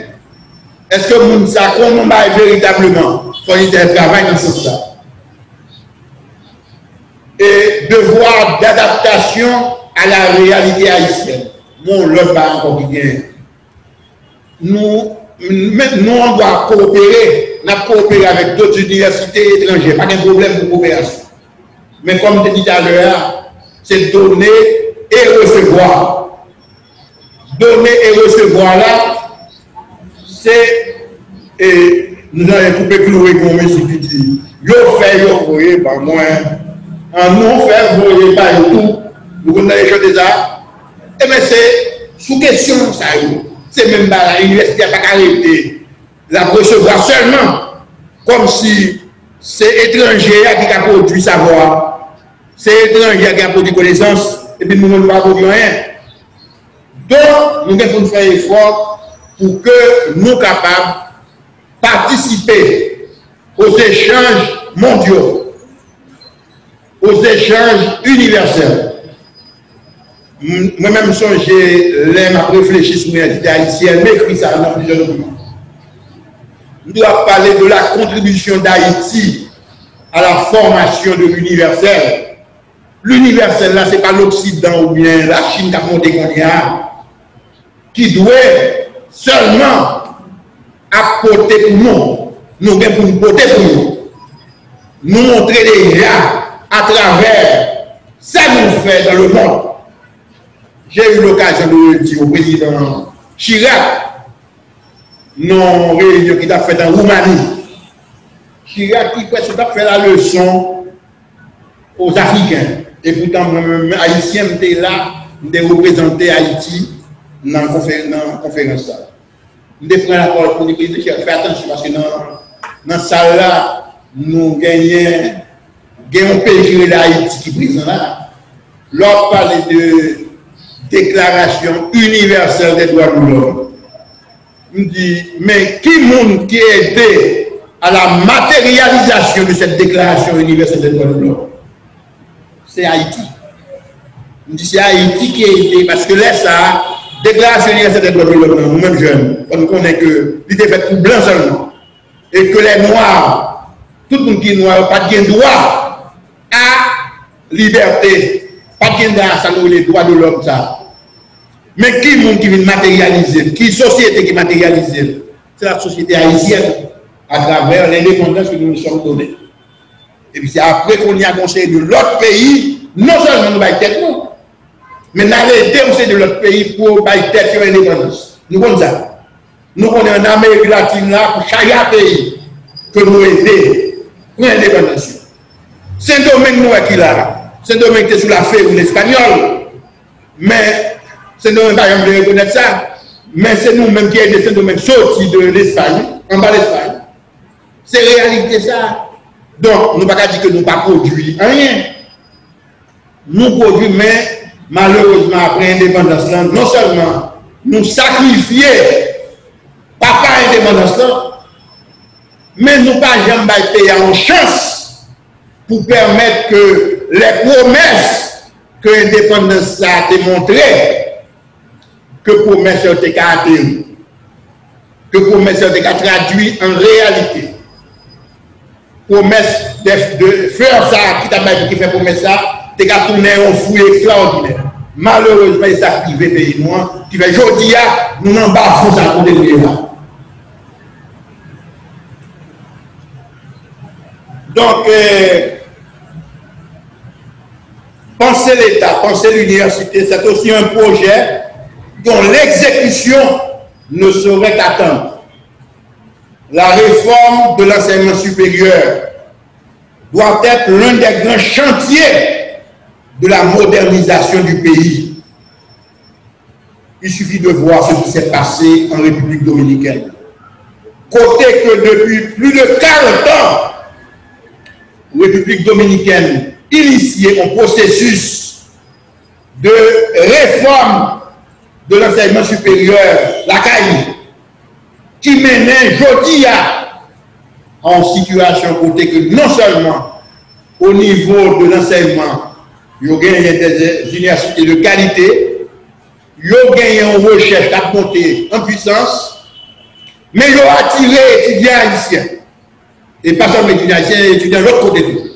B: Est-ce que monde ça qu'on va véritablement faut un travail dans ce sens. Et devoir d'adaptation à la réalité haïtienne. Mon l'autre va encore bien. Nous, on doit coopérer. On a coopéré avec d'autres universités étrangères. Pas de problème de coopération. Mais comme je disais à l'heure, c'est donner et recevoir. Donner et recevoir là, c'est. Nous avons coupé cloué comme monsieur qui dit yo fait, yo voyez, par moi. En nous faire voyer par tout. Nous connaissons les choses déjà. Et bien c'est sous question ça. C'est même pas l'université n'a pas arrêté la recevoir seulement comme si c'est étranger qui a produit savoir, c'est étranger qui a produit connaissance, et puis nous ne pouvons pas produire rien. Donc, nous devons faire effort pour que nous soyons capables de participer aux échanges mondiaux, aux échanges universels. Moi-même, j'ai réfléchi sur l'université haïtienne, mais écrit ça dans plusieurs documents. Nous devons parler de la contribution d'Haïti à la formation de l'universel. L'universel, là, ce n'est pas l'Occident ou bien la Chine qui a monté qu'on y a, qui doit seulement apporter pour nous, nous devons pour nous porter pour nous. Nous montrer déjà à travers ça nous fait dans le monde. J'ai eu l'occasion de dire au président Chirac, non réunion qui a fait en Roumanie. Chirac qui presque a fait la leçon aux Africains. Et pourtant, moi-même, Haïtien, j'étais là, je représenté Haïti dans la conférence. Je prends la parole pour dire que je fais attention parce que dans la salle là, nous gagnons un pays d'Haïti qui est présent là. L'on parle de déclaration universelle des droits de l'homme. Je dis, mais qui monde qui a aidé à la matérialisation de cette déclaration universelle des droits de l'homme? C'est Haïti. Je dis, c'est Haïti qui a aidé, parce que là, ça, déclaration universelle des droits de l'homme, nous-mêmes jeunes, on connaît que l'idée fait pour blanc seulement. et que les Noirs, tout le monde qui est noir, pas de droit à liberté, pas de droit à ça, les droits de l'homme, ça. Mais qui monde qui vient matérialiser, qui société qui matérialise? C'est la société haïtienne à travers l'indépendance que nous nous sommes donnés. Et puis c'est après qu'on y a conseillé de l'autre pays, non seulement nous bailler tête nous, mais nous allons aider aussi de l'autre pays pour bailler tête sur l'indépendance. Nous connaissons ça. Nous connaissons en Amérique latine là pour chaque pays que nous aidons pour l'indépendance. C'est un domaine nous qui là. C'est un domaine qui est sous la fée ou l'espagnol. Mais c'est nous qui avons reconnaître ça. Mais c'est nous-mêmes qui aidons ce domaine sorti de l'Espagne, en bas de l'Espagne. C'est réalité ça. Donc, nous ne pouvons pas dire que nous ne produisons pas rien. Nous produisons, mais malheureusement, après l'indépendance, non seulement nous sacrifions papa indépendance, mais nous ne pouvons pas payer en chance pour permettre que les promesses que l'indépendance a démontrées, que promesses ont été caractérisées, que promesses ont été traduites en réalité. Promesse de faire ça, qui fait promesse ça, t'es qu'à tourner un fou extraordinaire. Malheureusement, il s'est privé pays noir, qui fait aujourd'hui, nous n'en bafons ça pour des là. Donc, penser l'État, penser l'université, c'est aussi un projet dont l'exécution ne saurait attendre. La réforme de l'enseignement supérieur doit être l'un des grands chantiers de la modernisation du pays. Il suffit de voir ce qui s'est passé en République dominicaine. Côté que depuis plus de 40 ans, la République dominicaine initiait un processus de réforme de l'enseignement supérieur, la CAI, qui menait jeudi en situation côté que non seulement au niveau de l'enseignement, il y a des universités de qualité, il y a une recherche à monter en puissance, mais il y a attiré étudiants haïtiens. Et pas seulement étudiants haïtiens, étudiants de l'autre côté de tout.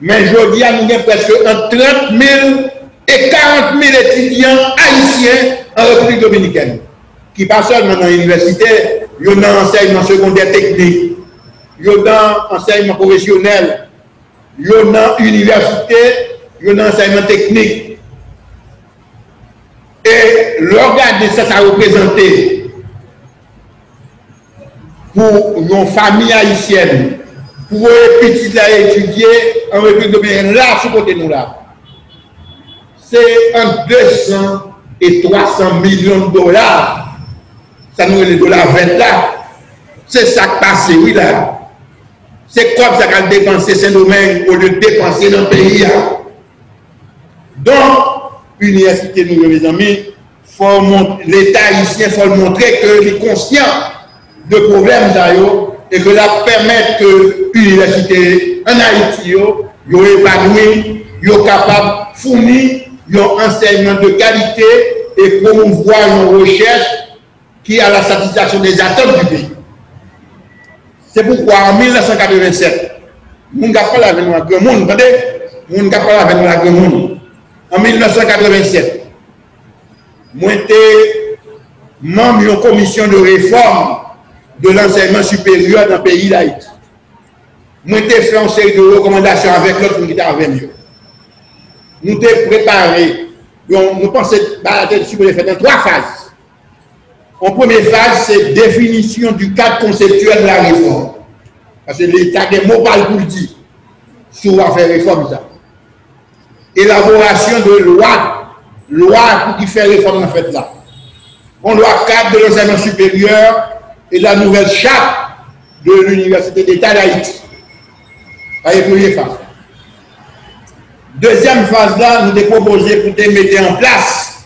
B: Mais jeudi, nous avons presque entre 30 000 et 40 000 étudiants haïtiens en République dominicaine, qui pas seulement dans l'université, il y a dans l'enseignement secondaire technique, il y a dans l'enseignement professionnel, il y a dans l'université, il y a dans l'enseignement technique. Et l'organe de ça, ça a représenté pour une famille haïtienne, pour les petits à étudier en République dominicaine, là, sous côté nous là. C'est entre 200 et 300 millions de dollars. Ça nous est les dollars 20 là. C'est ça qui passe, oui là. C'est comme ça qu'on dépense ces domaines au lieu de dépenser dans le pays. Donc, l'université, nous, mes amis, l'État haïtien, il faut montrer qu'il est conscient de problèmes d'ailleurs et que ça permet que l'université en Haïti, est épanouie, est capable de fournir un enseignement de qualité et promouvoir une recherche qui a la satisfaction des attentes du pays. C'est pourquoi en 1987, nous avons parlé avec nous à grand monde, attendez, nous avons parlé avec nous à grand monde. En 1987, moi j'étais membre d'une commission de réforme de l'enseignement supérieur dans le pays d'Haïti. Moi j'étais fait une série de recommandations avec l'autre qui était avec nous. Nous avons préparé, nous pensons que la tête supérieure est faite en 3 phases. En première phase, c'est définition du cadre conceptuel de la réforme. Parce que l'État a des mots pour le dire sur faire réforme. Ça. Élaboration de loi pour qui fait réforme en fait là. On loi cadre de l'enseignement supérieur et la nouvelle charte de l'Université d'État d'Haïti. Ça y est, première phase. Deuxième phase là, nous avons proposé pour mettre en place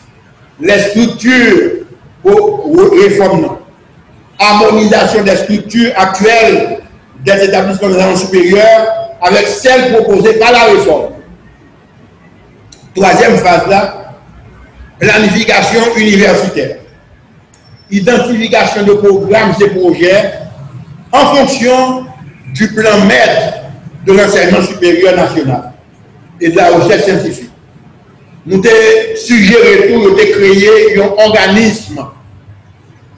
B: les structures pour réforme. Harmonisation des structures actuelles des établissements d'enseignement supérieur avec celles proposées par la réforme. Troisième phase là, planification universitaire. Identification de programmes et projets en fonction du plan maître de l'enseignement supérieur national et de la recherche scientifique. Nous avons suggéré tout, nous avons créé un organisme,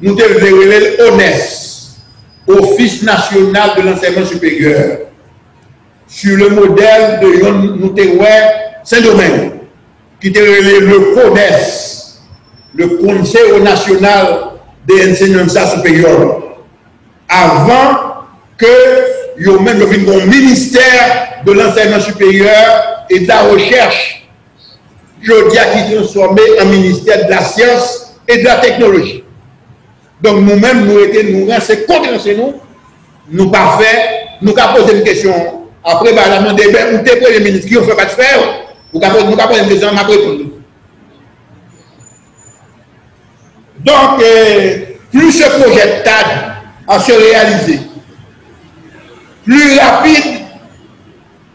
B: nous avons déroulé l'ONES, Office national de l'enseignement supérieur, sur le modèle de nous avons Saint-Domingue, qui était le CONES, le Conseil national des enseignants supérieurs, avant que nous même le ministère de l'enseignement supérieur et de la recherche, je dis à qui transformé en ministère de la science et de la technologie. Donc nous-mêmes, nous restons contre nous pas fait, nous avons posé une question. Après, la demande où t'es premier ministre, qui ne fait pas de faire, nous avons posé une question, après tout. Donc, plus ce projet TAD à se réaliser, plus rapide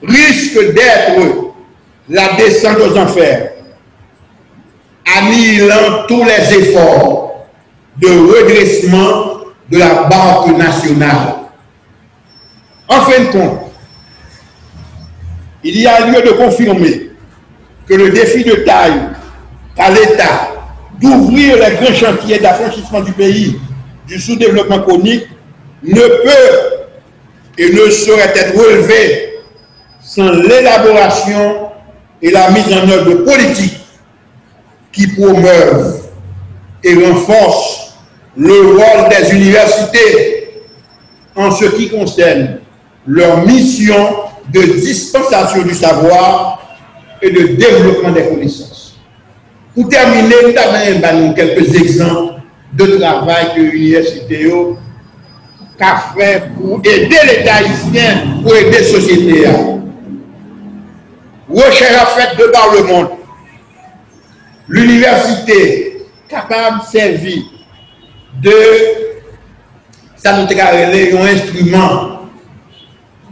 B: risque d'être la descente aux enfers, annihilant tous les efforts de redressement de la Banque nationale. En fin de compte, il y a lieu de confirmer que le défi de taille à l'État d'ouvrir les grands chantiers d'affranchissement du pays du sous-développement chronique ne peut et ne saurait être relevé sans l'élaboration et la mise en œuvre de politiques qui promeuvent et renforcent le rôle des universités en ce qui concerne leur mission de dispensation du savoir et de développement des connaissances. Pour terminer, nous avons quelques exemples de travail que l'université a fait pour aider l'État haïtien, pour aider la société. Recherche faite de par le monde. L'université capable de servir de ça nous un instrument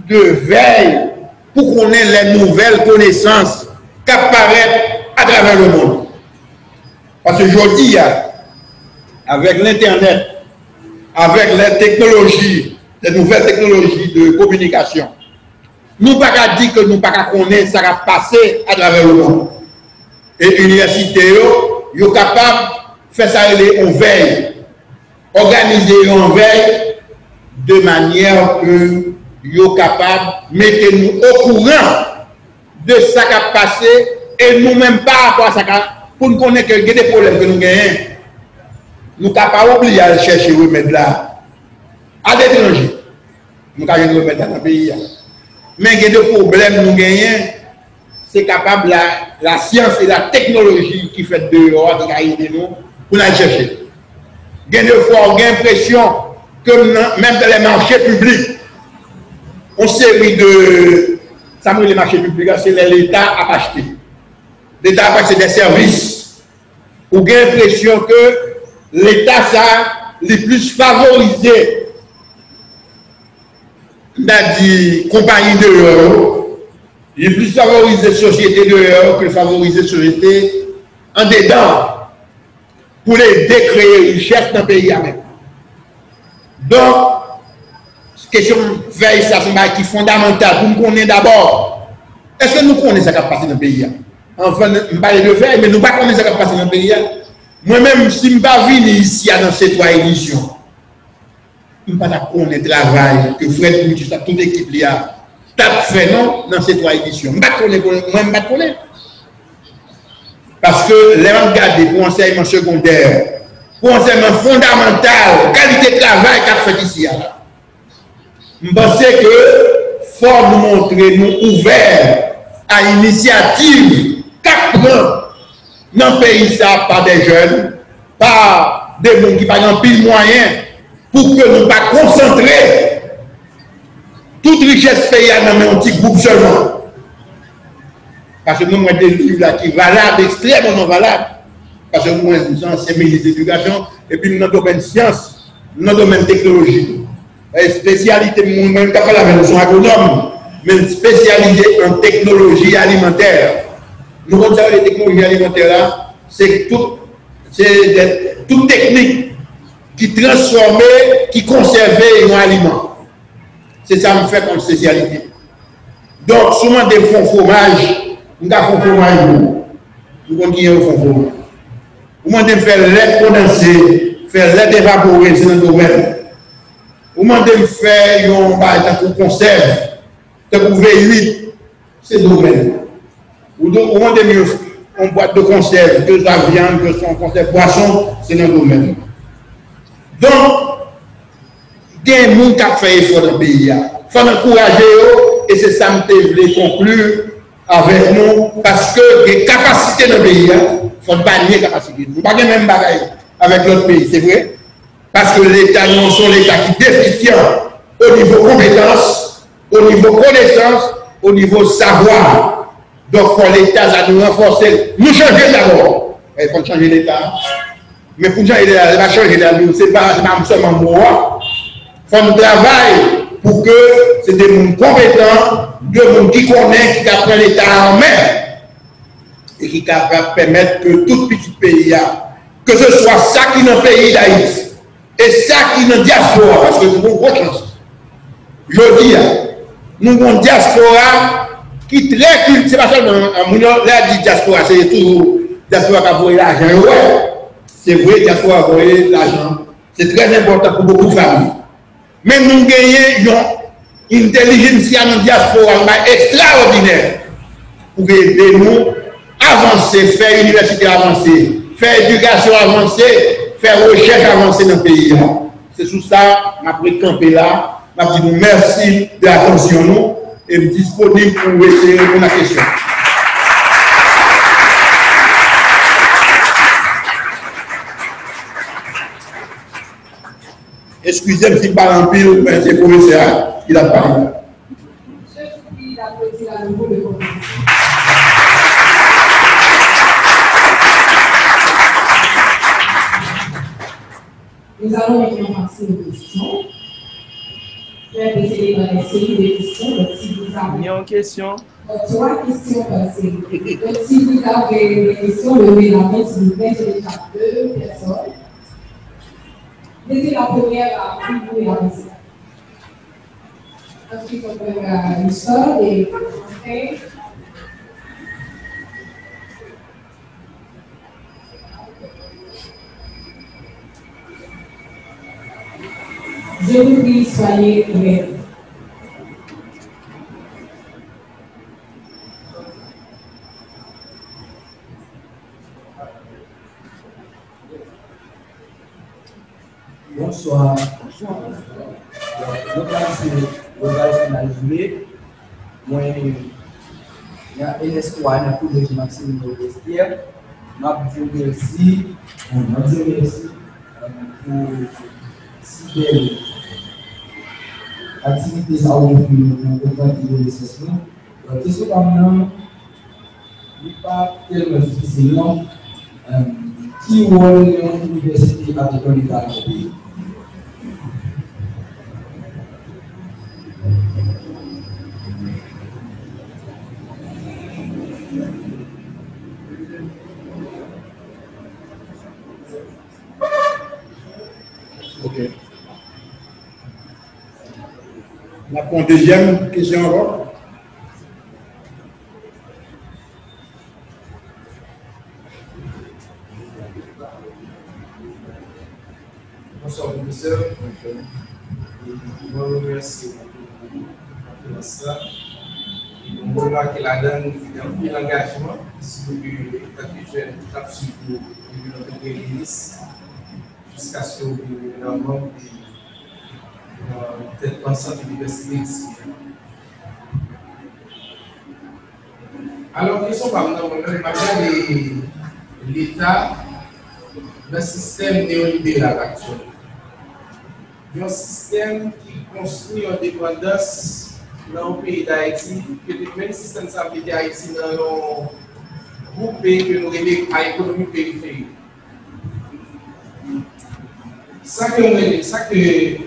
B: de veille pour qu'on ait les nouvelles connaissances qui apparaissent à travers le monde. Parce que aujourd'hui, avec l'Internet, avec les technologies, les nouvelles technologies de communication, nous ne pouvons pas dire que nous ne pouvons pas connaître ça va passer à travers le monde. Et l'université est capable de faire ça en veille, organiser en veille de manière que nous capable de mettre nous au courant de ce qui a passé et nous-mêmes pas à ça pour nous connaître que des problèmes que nous gagnons. Nous ne pouvons pas oublier à chercher remède là à l'étranger. Nous avons des remèdes dans le pays. Mais il y a des problèmes que nous gagnons, c'est capable la science et la technologie qui fait dehors de aider nous pour la chercher. Il y a des fois, on a l'impression que même dans les marchés publics, on série de. Ça les marchés publics, c'est l'État a acheté. L'État a acheté des services. On a l'impression que l'État, ça, les plus favorisé, c'est-à-dire compagnie de l'euro, les plus favorisé société de l'euro que favoriser société en dedans pour les décréer richesse dans le pays avec. Donc, question veille, ça c'est qui est fondamental pour nous connaître d'abord. Est-ce que nous connaissons ce qui a passé dans le pays? Enfin, je ne parle de veille, mais nous ne connaissons pas ce qui a passé dans le pays. Moi-même, si je ne suis pas venu ici dans ces 3 éditions, je ne sais pas connaître le travail que Fred Moutis, toute l'équipe a fait non, dans ces 3 éditions. Je ne sais pas connaître. Parce que les gens regardent pour enseignement secondaire, pour enseignement fondamental, qualité de travail qu'a fait ici. Je pense que faut nous montrer, nous ouverts à l'initiative qu'a dans le pays ça par des jeunes, par des gens qui n'ont pas pile moyen pour que nous ne pas concentrer toute richesse paysanne dans un petit groupe seulement. Parce que nous avons des livres là qui sont valables, extrêmement valables. Parce que nous avons un ancien ministre de l'éducation, et puis nous avons le domaine science, nous avons le domaine technologie. Et spécialité, nous sommes agronomes, mais spécialisés en technologie alimentaire. Nous avons les technologies alimentaires là, c'est toute technique qui transforme, qui conserve un aliment. C'est ça me fait comme spécialité. Donc, souvent des fonds fromage, nous avons un fromage nous. Nous continuons au fond fromage. Vous demandez de faire lait condensé, faire lait évaporé, c'est dans le domaine. Vous demandez de faire un conserve, de V8, c'est le domaine. Vous demandez mieux une boîte de conserve, que la viande, que son conserve poisson, c'est dans le domaine. Donc, il y a des gens qui ont fait effort dans le pays. Il faut encourager eux, et c'est ça que je voulais conclure avec nous, parce que les capacités dans le pays, il faut bannir les capacités. Nous ne pouvons pas même bagaille avec l'autre pays, c'est vrai? Parce que l'État, nous sommes l'État qui est déficient au niveau compétence, au niveau connaissance, au niveau savoir. Donc, pour l'État, ça nous renforcer. Nous changer d'abord. Il faut changer l'État. Mais pour changer l'État, il va changer l'État. Ce n'est pas seulement moi. Il faut nous travailler pour que c'est des gens compétents, des gens qui connaissent, qui apprennent l'État en main et qui capable permettre que tout petit pays, que ce soit ça qui est dans le pays d'Haïti et ça qui est dans la diaspora, parce que nous avons une grosse chance. Je dis, nous avons une diaspora qui est très cultivée. C'est pas seulement la diaspora, c'est toujours la diaspora qui a envoyé l'argent. Ouais, c'est vrai, la diaspora a envoyé l'argent. C'est très important pour beaucoup de familles. Mais nous gagnons une intelligence dans la diaspora extraordinaire pour aider nous à avancer, faire université avancée, faire éducation avancée, faire recherche avancée dans le pays. C'est sous ça que je vais camper là. Je vais dire merci de l'attention nous et disponible pour essayer de répondre à la question. Excusez-moi si je parle en pile, mais c'est le professeur qui a parlé.
A: Je vous prie d'applaudir à nouveau le professeur. Nous allons maintenant passer aux questions. Je vais essayer dans les séries de questions. Donc, si vous avez...
C: Il y a une question.
A: 3 questions par série. Donc, si vous avez des questions, levez la main, s'il vous plaît, j'ai déjà 2 personnes. Mettez la première à vous et à vous. Ensuite, on peut faire une histoire et après. Je vous prie, soyez prêts.
D: Bonsoir. Donc là, c'est le finalisé. Moi, il y a un espoir dans le collège Maxime Robespierre. Je vous remercie. Pour si belle activité ça vous fait pour continuer l'assessment. Question maintenant, il n'est pas tellement difficile. Qui rôle l'université avec l'État dans le pays?
B: Ok. On a une deuxième question encore.
E: Bonsoir, professeur. Je vous remercie pour ça. On remarque que la donne il y a un peu d'engagement sur le jeune capsule pour notre ministre jusqu'à ce que vous gouvernement peut-être pensant à l'université ici. Alors, question par exemple, l'État, le système néolibéral actuel. Il y a un système qui construit en dépendance dans le pays d'Haïti, que le même système ça veut dire Haïti dans un groupe pays que nous relèvons à l'économie périphérique. Ça que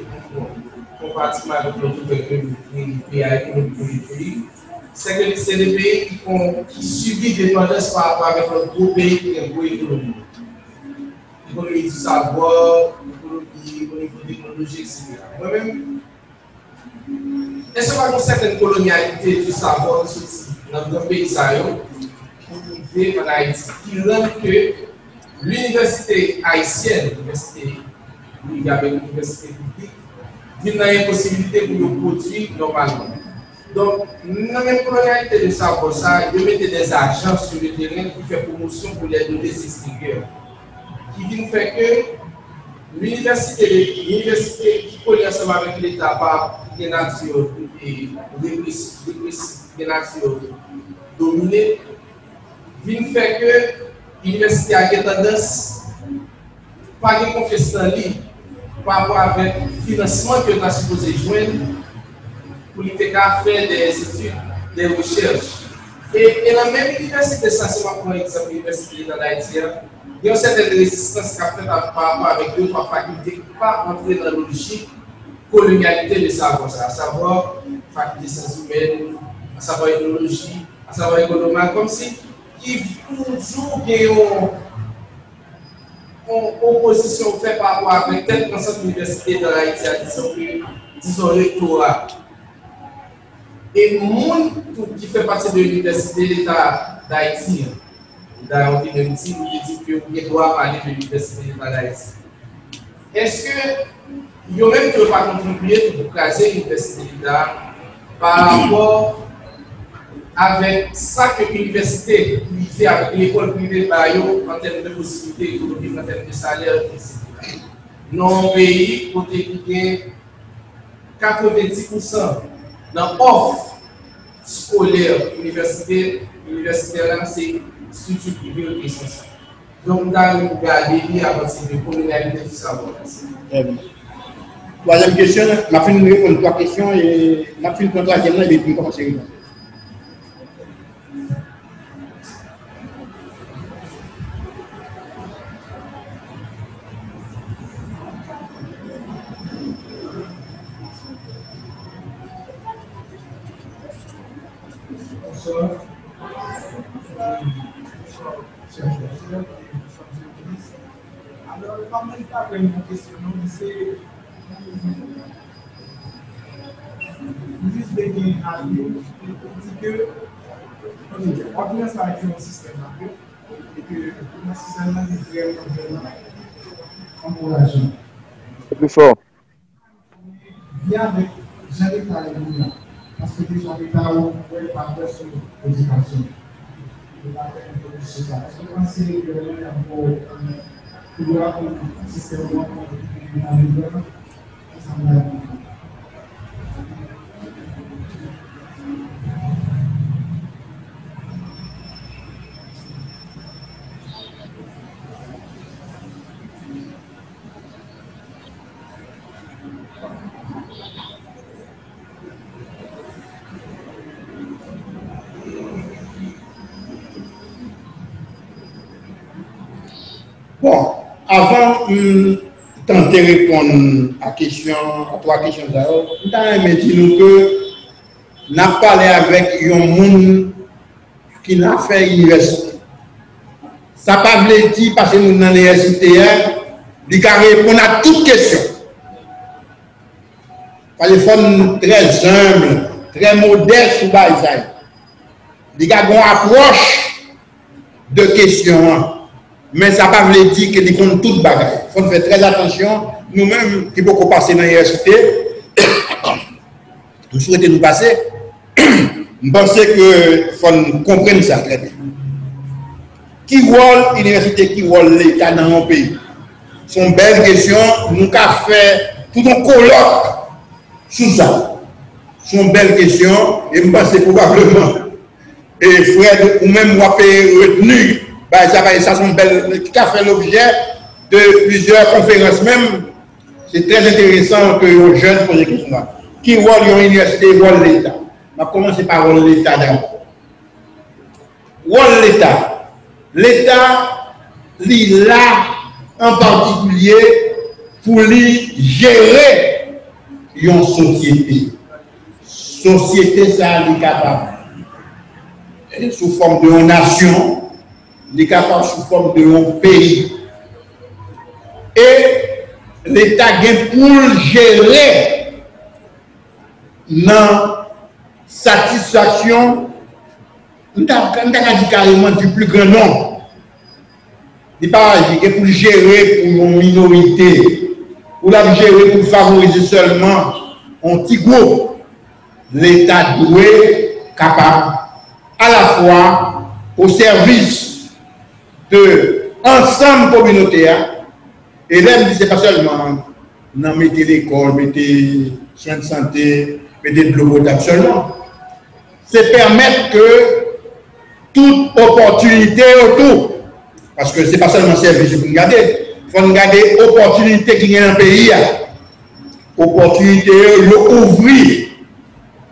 E: comparativement avec l'autre pays à l'économie périphérique, c'est que c'est des pays qui subissent des dépendances par rapport avec notre gros pays qui est une bonne économie. L'économie du savoir, l'économie au niveau technologique, etc. Moi-même, Est-ce qu'il y a une certaine colonialité du savoir dans notre pays pour en Haïti qui rend que l'université haïtienne, l'université publique, il y a une possibilité pour nous produire normalement. Donc, dans la colonialité de savoir ça, ils mettent des agents sur le terrain qui font promotion pour les données extérieures. Qui vient faire que l'université qui colle ensemble avec l'État par des nations et des nations dominées, vient faire que l'université a une tendance pas de confiance en lui par rapport avec le financement que tu as supposé joindre pour faire des études, des recherches. Et dans la même université, ça c'est pour exemple l'université d'Haïti, il y a une certaine résistance qui a fait par rapport avec deux trois facultés qui ne peuvent pas entrer dans la logique colonialité de savoir, à savoir faculté sciences humaines, à savoir ethnologie, à savoir économie, comme si qui toujours une opposition faite par rapport avec tel concept d'université dans Haïti, disons rectorat. Et le monde qui fait partie de l'université d'État d'Haïti, dans le dit que doit parler de l'université d'État d'Haïti. Est-ce que il y a même qui ne pas contribuer pour caser l'université d'État par rapport avec ça que l'université fait avec l'école privée en termes de possibilités économiques, en termes de salaire, etc. Dans un pays, côté qui 90% dans l'offre scolaire universitaire, c'est structure privée qui est essentielle. Donc, nous avons regardé à partir de colonialité du savoir.
B: Troisième question, je vais finir répondre trois questions et je vais finir la troisième et puis commencer à répondre.
C: Alors, comme il pas une question, c'est juste de gagner à nous, dit que l'ordonnance a été un système et que le système est vraiment encourageant.
F: Plus fort.
C: Bien avec Jean-État et parce que déjà l'État ne pouvait pas faire sur l'éducation. Est-ce que vous pensez que il y aura un système
B: Bon, avant de tenter de répondre à trois questions, nous avons dit que nous avons parlé avec un monde qui n'a fait l'université. Ça ne veut pas dire parce que nous sommes dans l'université, il a répondre à toutes questions. Il faut être très humble, très modeste sur Baïsaï. Il a une approche de questions. Mais ça ne veut pas dire que nous comptons toute bagaille. Il faut faire très attention. Nous-mêmes, qui pouvons passer dans l'université, nous souhaitons nous passer. Nous pensons qu'il faut comprendre ça très bien. Qui rôle l'université, qui rôle l'État dans mon pays? C'est une belle question. Nous avons fait tout un colloque sur ça. C'est une belle question. Et je pense probablement, et Fred, ou même moi, retenu. Ça sont belles, qui a fait l'objet de plusieurs conférences même. C'est très intéressant que les jeunes posent des questions. Qui voit l'université, voit l'État. On va commencer par l'État d'abord. L'État. L'État, il est là en particulier pour gérer une société. Société, ça est capable. Et sous forme de nation. Il est capable sous forme de un pays. Et l'État vient pour gérer dans satisfaction, nous avons dit carrément du plus grand nombre. Il n'est pas pour gérer pour une minorité, pour la gérer pour favoriser seulement un petit groupe. L'État doit être capable à la fois au service de l'ensemble communautaire, et là, ce n'est pas seulement non, mettez l'école, mettez soins de santé, mettez de l'eau potable seulement. C'est permettre que toute opportunité autour, parce que ce n'est pas seulement service pour nous garder, il faut nous garder l'opportunité qui est dans le pays, opportunité l'ouvrir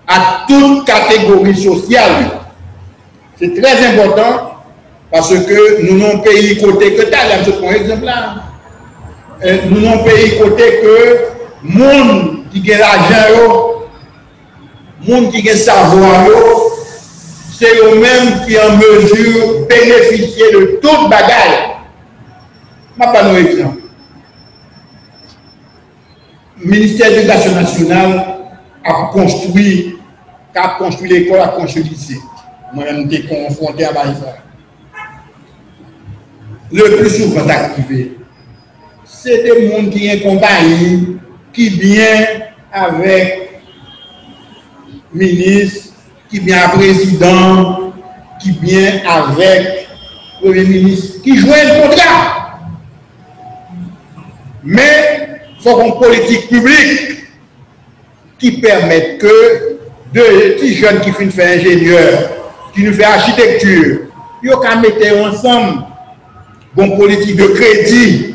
B: à toute catégorie sociale. C'est très important parce que nous n'avons pays côté que tel, je prends un exemple là. Nous n'avons pays côté que monde qui a l'argent, monde qui a le savoir, c'est eux-mêmes qui sont en mesure de bénéficier de toute bagaille. Je ne vais pas nous exemple. Le ministère de l'Éducation nationale a construit l'école, a construit le lycée. Moi-même, j'étais confronté à ça. Le plus souvent activé, c'est des gens qui ont compagnie, qui viennent avec le ministre, qui vient avec le président, qui vient avec le premier ministre, qui jouent un contrat. Mais il faut une politique publique qui permette que deux petits jeunes qui finissent faire ingénieur, qui nous fait architecture, ils ont mettre ensemble une politique de crédit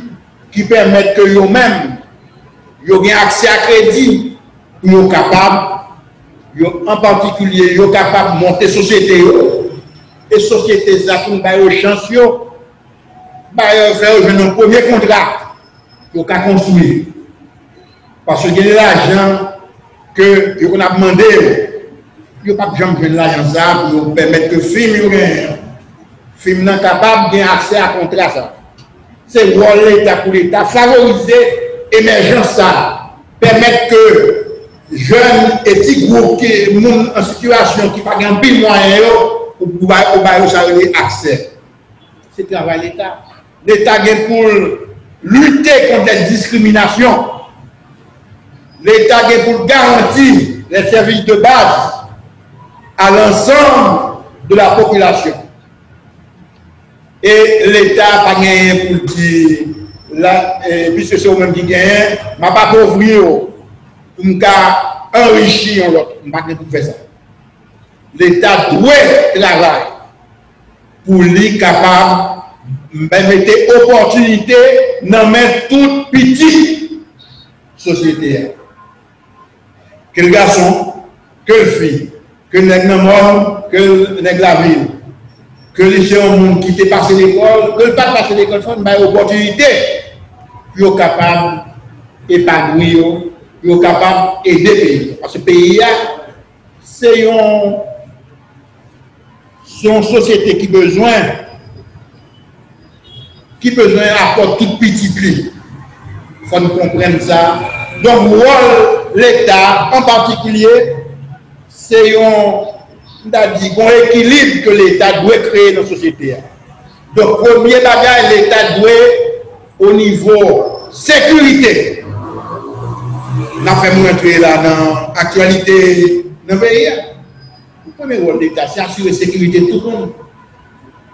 B: qui permette que eux-mêmes aient accès à crédit, ils sont capables, en particulier, ils sont capables de monter société. Et société, ça pour nous chance, faire un premier contrat pour construire. Parce qu'il y a l'argent que vous avez demandé, il n'y a pas de gens qui viennent l'argent pour permettre que le film n'est capable d'avoir accès à un contrat. C'est l'État pour l'État, favoriser l'émergence, permettre que jeunes et petits groupes qui sont en situation qui n'ont pas de moyens pour avoir accès. C'est le travail de l'État. L'État est pour lutter contre la discrimination. L'État est pour garantir les services de base à l'ensemble de la population. Et l'État n'a pas gagné pour dire, puisque c'est eux-mêmes qui gagnent, je ne pas ouvrir, pour enrichir l'autre. Je ne pas pour faire ça. L'État doit travailler pour lui capable de mettre opportunité dans toute petite société. Que le garçon, que le fille, que le nègre, que le nègre la ville, que les gens qui ont passé l'école, que le pas passé l'école, il faut une opportunité pour être capable d'épanouir, pour être capable d'aider le pays. Parce que le pays, c'est une société qui a besoin d'apporter tout petit plus. Il faut nous comprendre ça. Donc, l'État, en particulier, c'est un équilibre que l'État doit créer dans la société. Donc, premier bagage, l'État doit, au niveau sécurité, on a fait montrer là dans l'actualité dans le pays. Le premier rôle de l'État, c'est assurer la sécurité de tout le monde.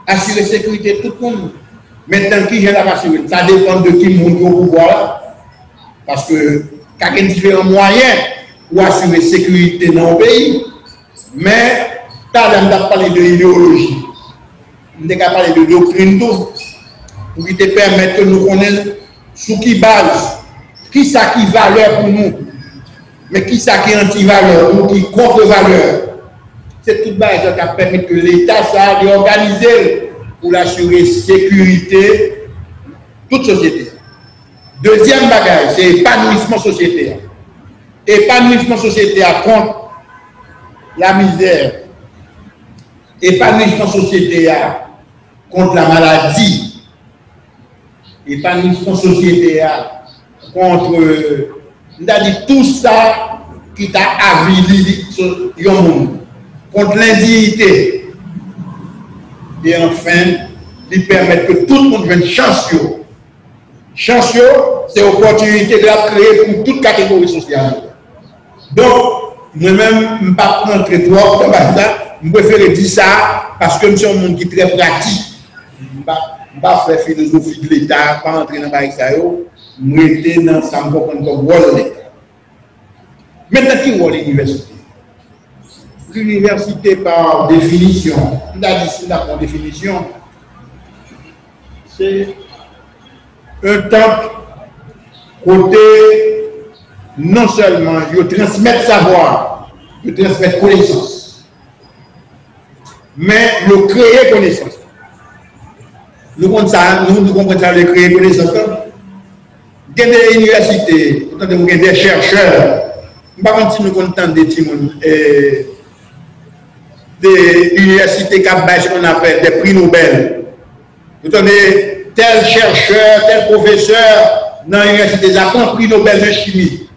B: Assurer la sécurité de tout le monde. Maintenant, qui vient assurer? Ça dépend de qui monde au pouvoir. Parce que il y a différents moyens pour assurer la sécurité dans le pays. Mais, on a parlé de l'idéologie. On a parlé de doctrine pour qui te permettre que nous connaissions sous qui base, qui ça qui valeur pour nous, mais qui ça qui anti-valeur ou qui contre-valeur. C'est tout base qui permet que l'État ça organiser pour assurer la sécurité de toute société. Deuxième bagage, c'est l'épanouissement sociétaire. Épanouissement sociétaire contre la misère. Épanouissement sociétaire contre la maladie. Épanouissement sociétaire contre, on a dit tout ça qui t'a avili sur monde contre l'indignité. Et enfin, lui permettre que tout le monde ait une chance. Chance, c'est l'opportunité de la créer pour toute catégorie sociale. Donc, moi-même, je ne vais pas rentrer trop dans ça. Je préfère dire ça parce que je suis un monde qui est très pratique. Je ne vais pas faire philosophie de l'État, pas entrer dans ça. Je vais dans ça, je comprends comme rôle de l'État. Maintenant, qui est l'université? L'université, par définition, par définition, c'est un temple côté non seulement je transmettre savoir, je transmettre connaissance, mais le créer connaissance. Nous comprenons ça, le créer connaissance. Il y a des universités, il y a des chercheurs, par contre, si nous comptons des universités qui ont ce qu'on appelle des prix Nobel. Vous tenez tel chercheur, tel professeur dans l'université, il a un prix Nobel de chimie,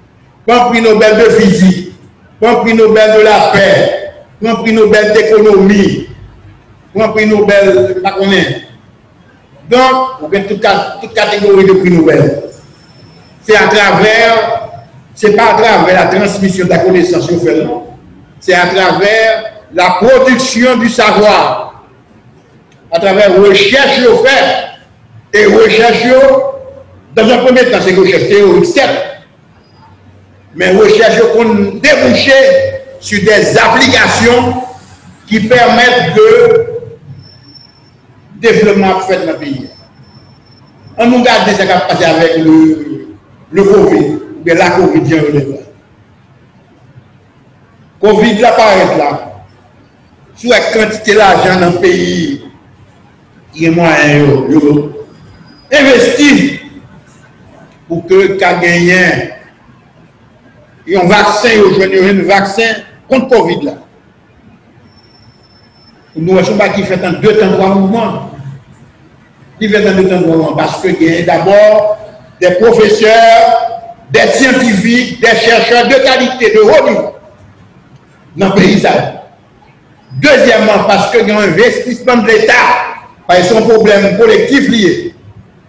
B: un prix Nobel de physique, un prix Nobel de la paix, un prix Nobel d'économie, un prix Nobel, pas qu'on est. Donc, on a toute catégorie de prix Nobel. C'est à travers, c'est pas à travers la transmission de la connaissance qu'on fait, non. C'est à travers la production du savoir, à travers la recherche qu'on fait. Et recherche, dans un premier temps, c'est recherche théorique, certes, mais recherche qu'on débouche sur des applications qui permettent de développement fait dans le pays. On nous regarde ce qui a passé avec le Covid, ou bien la Covid, Covid là paraît là. Sur la quantité d'argent dans le pays, il y a moyen investir pour que tu gagné un vaccin, un vaccin contre Covid là. Nous avons qui fait en 2 temps 3 mouvements. Il fait en 2 temps 3 mouvements parce que il y a d'abord des professeurs, des scientifiques, des chercheurs de qualité, de haut niveau dans le pays. Deuxièmement, parce qu'il y a un investissement de l'État, parce que c'est un problème collectif lié.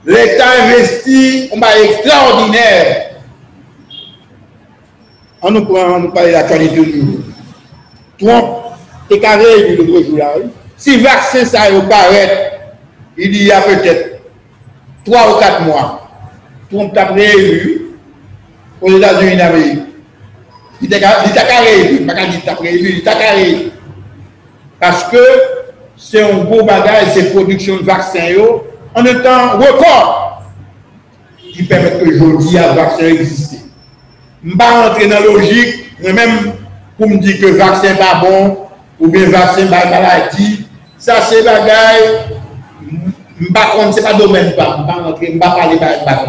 B: L'État investit un bail extraordinaire. On nous parle de la qualité de nous. Trump est carré le jour là. Si le vaccin ça paraît, il y a peut-être 3 ou 4 mois, Trump a préélu aux États-Unis d'Amérique. Il est carré, il est carré. Parce que c'est un gros bagage, c'est production de vaccins en un temps record qui permet que aujourd'hui le vaccin existe. Je ne vais pas rentrer dans la logique, même pour me dire que le vaccin n'est pas bon, ou bien le vaccin n'est pas maladie. Ça, c'est bagage, ce n'est pas domaine, je ne vais pas parler de ça.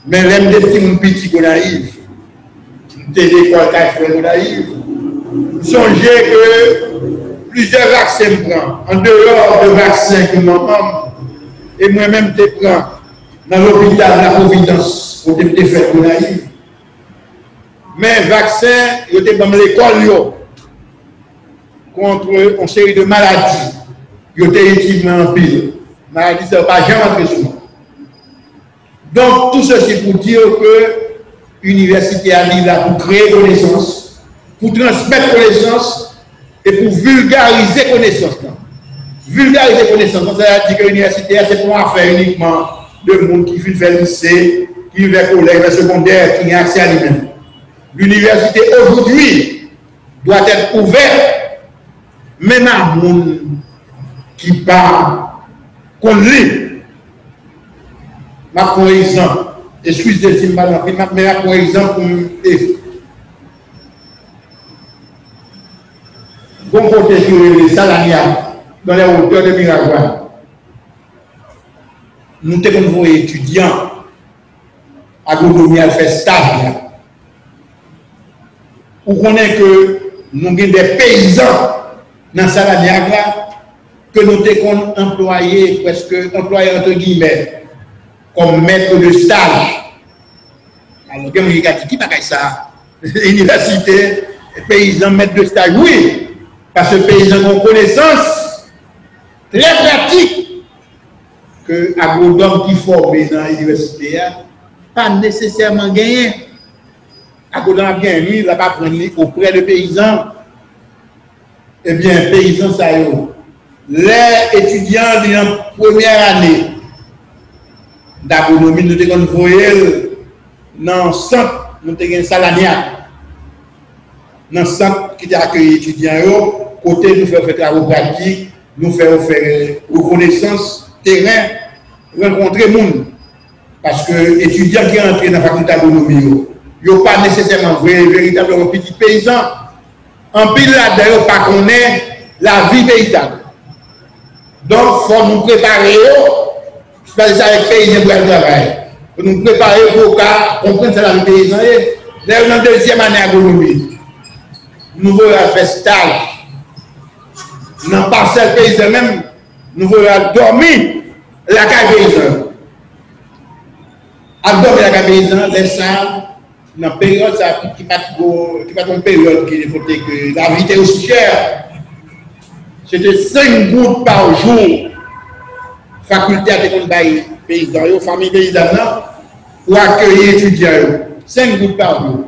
B: Mais même des petits qui sont naïfs, des écoles qui sont naïfs, songez que plusieurs vaccins prennent, en dehors de vaccins que moi et moi-même je prends dans l'hôpital de la Providence, pour te faire pour naïf. Mais vaccin, je te dans l'école contre une série de maladies. Je te utilisé en pile. Maladie, ça ne va pas jamais entrer sur moi. Donc, tout ceci pour dire que l'université a dit là pour créer connaissance, pour transmettre connaissance et pour vulgariser connaissance. Vulgariser connaissance, ça veut dire que l'université, c'est pour faire uniquement de monde qui fait le lycée, qui fait le collège, le secondaire, qui a accès à lui-même. L'université aujourd'hui doit être ouverte, même à monde qui parle, qu'on lit. Par exemple, excusez-moi, mais par exemple, bon côté sur les salariés dans les hauteurs de Miragouane, nous avons des étudiants agronomie à faire stage. Pour connaître que nous avons des paysans dans salariés que nous avons employés, presque employés entre guillemets, comme maître de stage. Alors, il y a qui bagaille ça? université, paysans maîtres de stage, oui, parce que les paysans ont connaissance très pratique que agronome qui forme dans l'université, pas nécessairement gagné. Agronome a bien lui, il n'a pas pris auprès des paysans. Eh bien, paysans, ça y est. Les étudiants de la première année d'agronomie, nous avons envoyé dans le centre, nous avons un salariat. Dans le centre qui a accueilli les étudiants, côté nous faisons travaux pratiques, nous faisons faire reconnaissance terrain, rencontrer les gens. Parce que les étudiants qui rentrent dans la faculté d'agronomie, ils n'ont pas nécessairement véritablement petits paysans. En pile là-dedans, pas connaît la vie paysanne. Donc, il faut nous préparer, je fais ça avec les paysans pour le travail. Il faut nous préparer pour comprendre ça la vie paysanne. Dans la deuxième année d'agronomie, nous voulons faire stage. Dans la parcelle paysanne même, nous voulons dormir la cage paysanne. À dormir la cage paysanne, les salles, dans la période, qui pas une période qui est que la vie était aussi chère. C'était 5 gouttes par jour. Faculté à des paysans, famille paysanne, pour accueillir les étudiants. 5 gouttes par jour.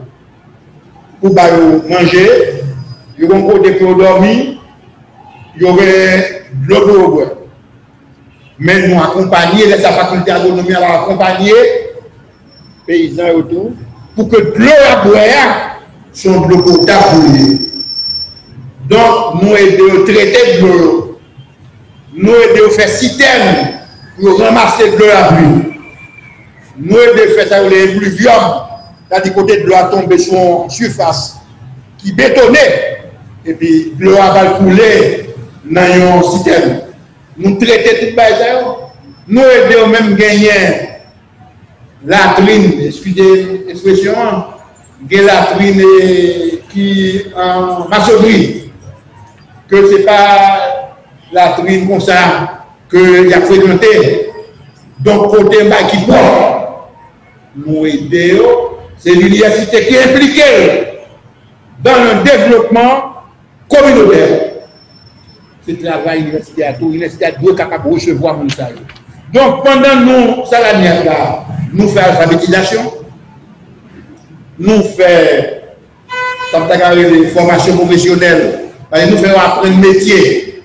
B: Pour manger, ils vont côté pour dormir, il y aurait de l'eau pour boire. Mais nous accompagner, la faculté d'agronomie à accompagner les paysans autour, pour que de l'eau à boire soit de l'eau potable. Donc, nous aidons à traiter de l'eau. Nous aidons à faire citerne pour ramasser de l'eau à pluie. Nous aidons à faire ça les pluvium, c'est-à-dire côté de l'eau à tomber sur une surface qui bétonnait, et puis de l'eau à couler dans une citerne. Nous traitons tout ça. Nous aidons même à gagner latrine, excusez l'expression, latrine qui en maçonnerie. Que ce n'est pas la trine comme ça qu'il a fréquenté. Donc, côté qui porte, nous aidons, c'est l'université qui est impliquée dans le développement communautaire. C'est le travail universitaire à tout. L'université doit être capable de recevoir mon salaire. Donc, pendant nous, salariés, nous faisons l'alphabétisation, nous faisons des formations professionnelles. Nous faisons apprendre le métier.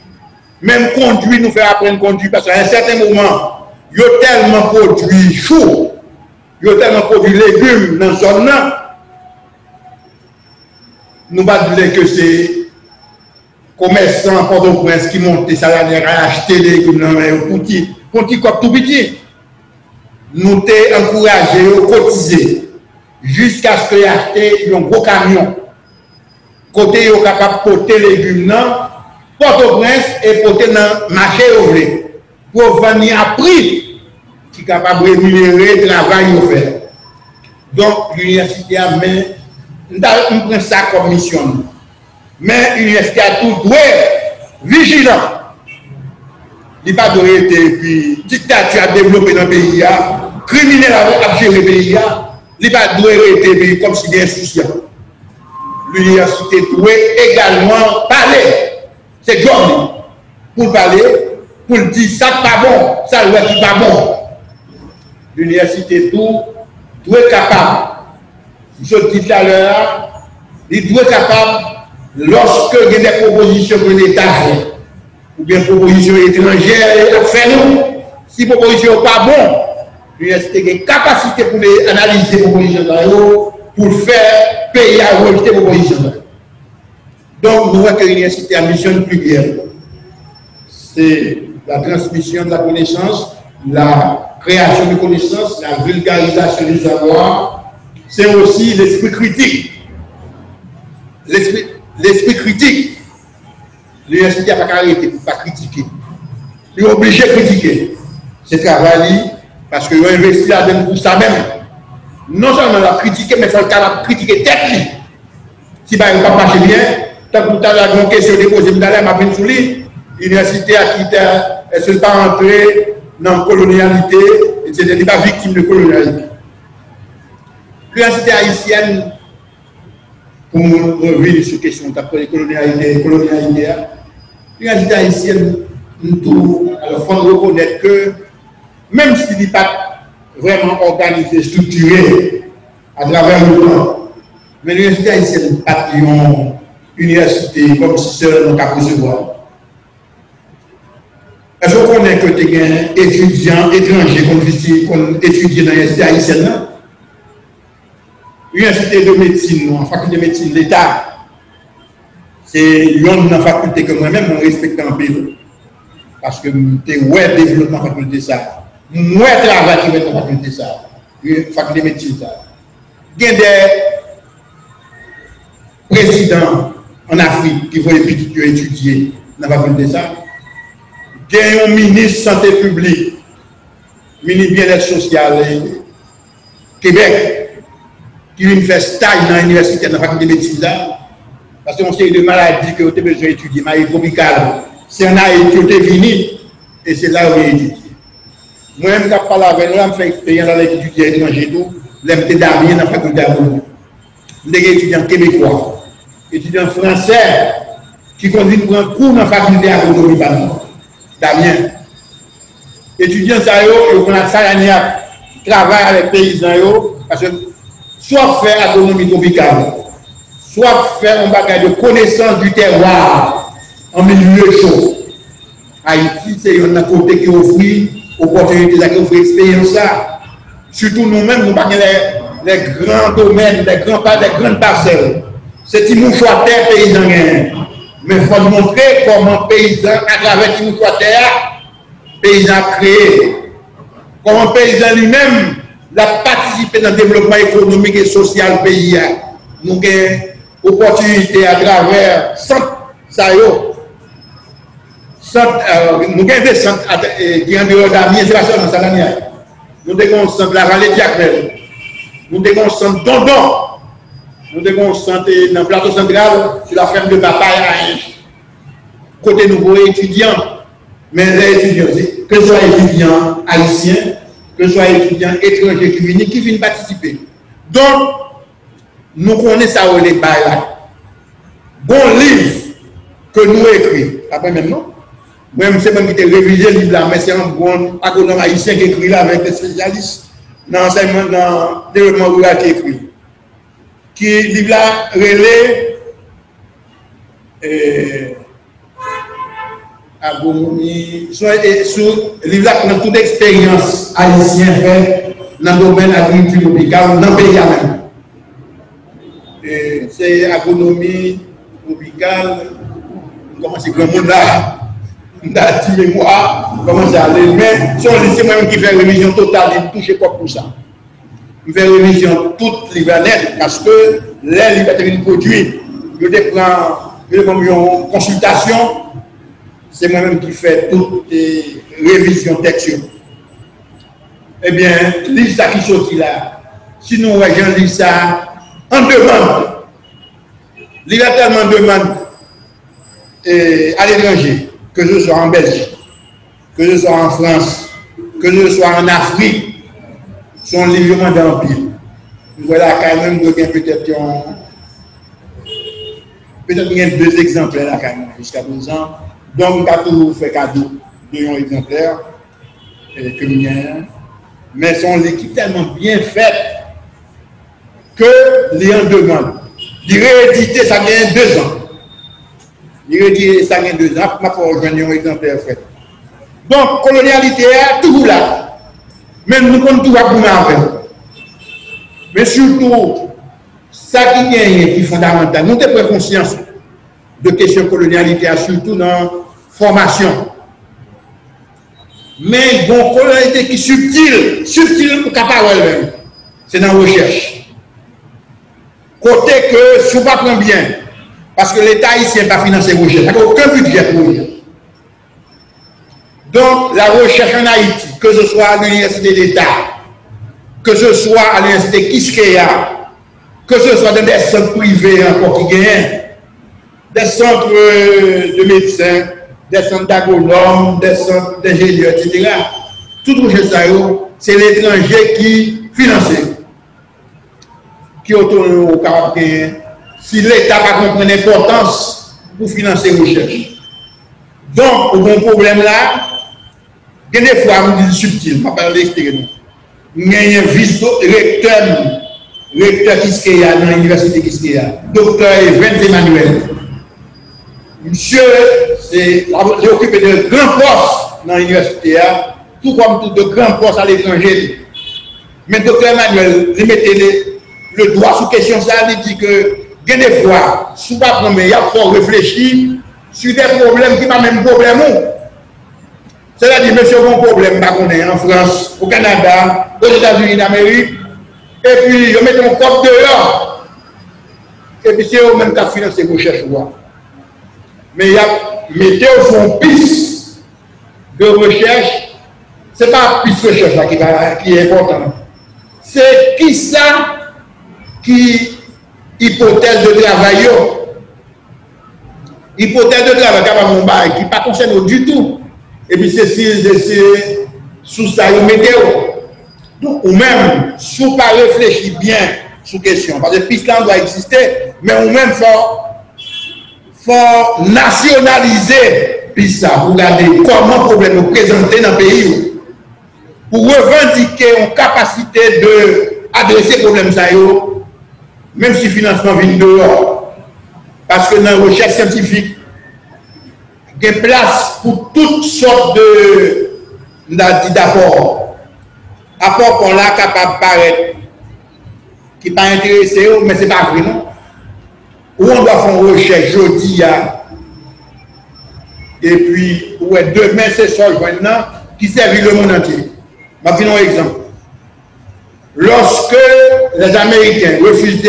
B: Même conduire, nous faisons apprendre conduire. Parce qu'à un certain moment, il y a tellement produit chou, il y a tellement produit légumes dans la zone. Nous ne pouvons pas dire que c'est commerçants Port-au-Prince qui montent des salariés à acheter des légumes dans un petit cop tout petit. Nous t'ai encouragé à cotiser jusqu'à ce qu'ils achètent un gros camion. Côté est capable de porter les légumes dans Port-au-Prince et porter dans le marché ouvrier pour venir à prix qui est capable de rémunérer le travail fait. Donc l'université a mis ça comme mission. Mais l'université a tout doit vigilant. Il n'y a pas de être dictature à développer dans le pays, criminel à gérer le pays, il n'y a pas de être comme si il y a un souci. L'université doit également parler. C'est John pour parler, pour dire ça pas bon, ça doit être pas bon. L'université doit être capable. Je dis tout à l'heure, il doit être capable, lorsque il y a des propositions que l'État fait, ou bien propositions étrangères à faire nous, si les propositions ne sont pas bonnes, l'université a une capacité pour analyser les propositions pour faire payer à rejeter les propositions. Donc, nous voyons que l'université a une mission première. C'est la transmission de la connaissance, la création de connaissances, la vulgarisation du savoir. C'est aussi l'esprit critique. L'esprit critique. L'université n'a pas arrêté pour ne pas critiquer. Il est obligé de critiquer. C'est travail parce qu'il a investi là-dedans pour ça même. Non seulement la critiquer, mais il faut le critiquer tête. Si ça ne va pas marcher bien, tant que tu as une question déposée, tu as ma sur lui. L'université a quitté, elle ne s'est pas entrée dans la colonialité, etc. Elle n'est pas victime de colonialité. L'université haïtienne pour revenir sur la question de colonialité, l'université haïtienne, il faut reconnaître que même s'il n'est pas vraiment organisé, structuré à travers le temps, mais l'université haïtienne n'est pas une université comme si seul on a recevoir. Est-ce qu'on connaît que tu es étudiant étranger qu'on étudie dans l'université haïtienne? L'université de médecine, la faculté de médecine de l'État, c'est une faculté que moi-même je respecte en pile. Parce que tu es développement de la faculté ça. Moi, je travaille avec la faculté ça. La faculté de médecine ça. Il y a des présidents en Afrique qui vont étudier dans la faculté ça. Il y a un ministre de santé publique, ministre bien-être social Québec, qui vient faire stage dans l'université de la faculté de médecine là. Parce qu'on sait de maladies que vous avez besoin d'étudier, maladie tropicale. C'est en Haïti, vous êtes venu, et c'est là où vous étudiez. Moi-même, je parle avec nous, je fais expérience dans les étudiants étrangers, je suis d'amis dans la faculté d'agronomie. Je suis étudiant québécois, étudiant français, qui conduit prendre cours dans la faculté d'agronomie. Damien. Étudiants, ils ont travaillent avec les paysans, parce que soit faire agronomie tropicale, soit faire un bagage de connaissance du terroir en milieu chaud. Haïti, c'est un côté qui offre opportunité, qui offre expérience. Surtout nous-mêmes, nous avons les grands domaines, les grandes parcelles. C'est un choix terre paysan. Mais il faut montrer comment paysan, à travers un choix terre, paysan créé. Comment paysan lui-même a participé dans le développement économique et social du pays. Nous avons opportunité à travers centre nous avons des centres qui ont dehors d'Amiens, c'est pas seulement dans Salanière. Nous avons un centre de la vallée Diacmel. Nous avons un centre Dondon. Nous avons un centre dans le plateau central sur la ferme de Papaye à Inge. Côté nouveau étudiants, mais les étudiants, que ce soit étudiants haïtiens, que ce soit étudiants étrangers qui viennent participer. Donc, nous connaissons ça au les bails là. Bon livre que nous écrit, après maintenant, moi-même c'est même qui ai révisé le livre là, mais c'est un bon agronome haïtien qui écrit là avec des spécialistes dans l'enseignement, dans le développement rural qui écrit. Qui livre là relais agronomie, sur le livre là prend toute expérience haïtienne faite dans le domaine de l'agriculture tropicale dans le pays même. C'est agronomie tropicale, comment c'est grand monde là, d'attire moi, comment ça allait, mais c'est moi-même qui fais révision totale, il touche pas pour ça. Je fais révision toute l'hivernette parce que les libertés produits, je prends une consultation, c'est moi-même qui fais toutes les révisions textuelles. Eh bien, liste qui sortit là, si nous voyons ça, on demande, il y a tellement de demandes à l'étranger, que ce soit en Belgique, que ce soit en France, que ce soit en Afrique, sont livrement d'empire. Voilà quand même peut-être deux exemplaires là quand même jusqu'à présent. Donc, on a toujours fait cadeau de un exemplaire que nous mais son équipe tellement bien faite que les gens demandent. Il réédité, ça vient 2 ans. Il réédité, ça vient 2 ans. Je vais rejoindre un exemplaire fait. Donc, colonialité est toujours là. Mais nous comptons tout pour avec. Mais surtout, ça qui est qui est fondamental, nous avons pris conscience de questions de colonialité, surtout dans la formation. Mais il y a une colonialité qui est subtile pour capable même. C'est dans la recherche. Côté que, si vous ne prenez pas bien, parce que l'État ici n'a pas financé la recherche, il n'y a aucun budget pour vous. Donc, la recherche en Haïti, que ce soit à l'université d'État, que ce soit à l'université Kiskeya, que ce soit dans des centres privés encore qui gagnent, des centres de médecins, des centres d'agronomes, des centres d'ingénieurs, etc. Tout ça, c'est l'étranger qui finance, qui autonome au caractère si l'État n'a pas compris l'importance pour financer la recherche. Donc, au bon problème là, il y a des fois, je me dis subtil, je ne vais pas parler extérieurement. Il y a un vice-recteur qui est dans l'université qui est docteur Evans Emmanuel. Monsieur, j'ai occupé de grands postes dans l'université, tout comme tout de grands postes à l'étranger. Mais docteur Emmanuel, il mettait le doigt sous question ça, il dit que, il y a des fois, sous pas prendre, il faut réfléchir sur des problèmes qui ne sont pas même problème. C'est-à-dire, monsieur, bon problème, qu'on est en France, au Canada, aux États-Unis d'Amérique, et puis, ils mettent un cop dehors. Et puis, c'est eux-mêmes qui financent les recherches. Mais il y a mettez au fond piste de recherche, ce n'est pas piste de recherche là qui est important. C'est qui ça qui hypothèse de travail. Hypothèse de travail qui n'est pas concernée du tout. Et puis c'est sous ça, vous mettez. Donc, ou même, si vous ne réfléchissez pas bien sur la question, parce que piste là doit exister, mais ou même faut nationaliser piste ça, pour regarder comment le problème est présenté dans le pays, pour revendiquer une capacité d'adresser le problème, même si le financement vient dehors. Parce que dans la recherche scientifique, il y a place pour toutes sortes d'apports. Apports qu'on a capable de paraître, qui ne sont pas intéressés, mais ce n'est pas vrai, non? Où on doit faire une recherche jeudi, et puis, ouais, demain, c'est ça, maintenant, qui servit le monde entier. Je vais vous donner un exemple. Lorsque les Américains refusaient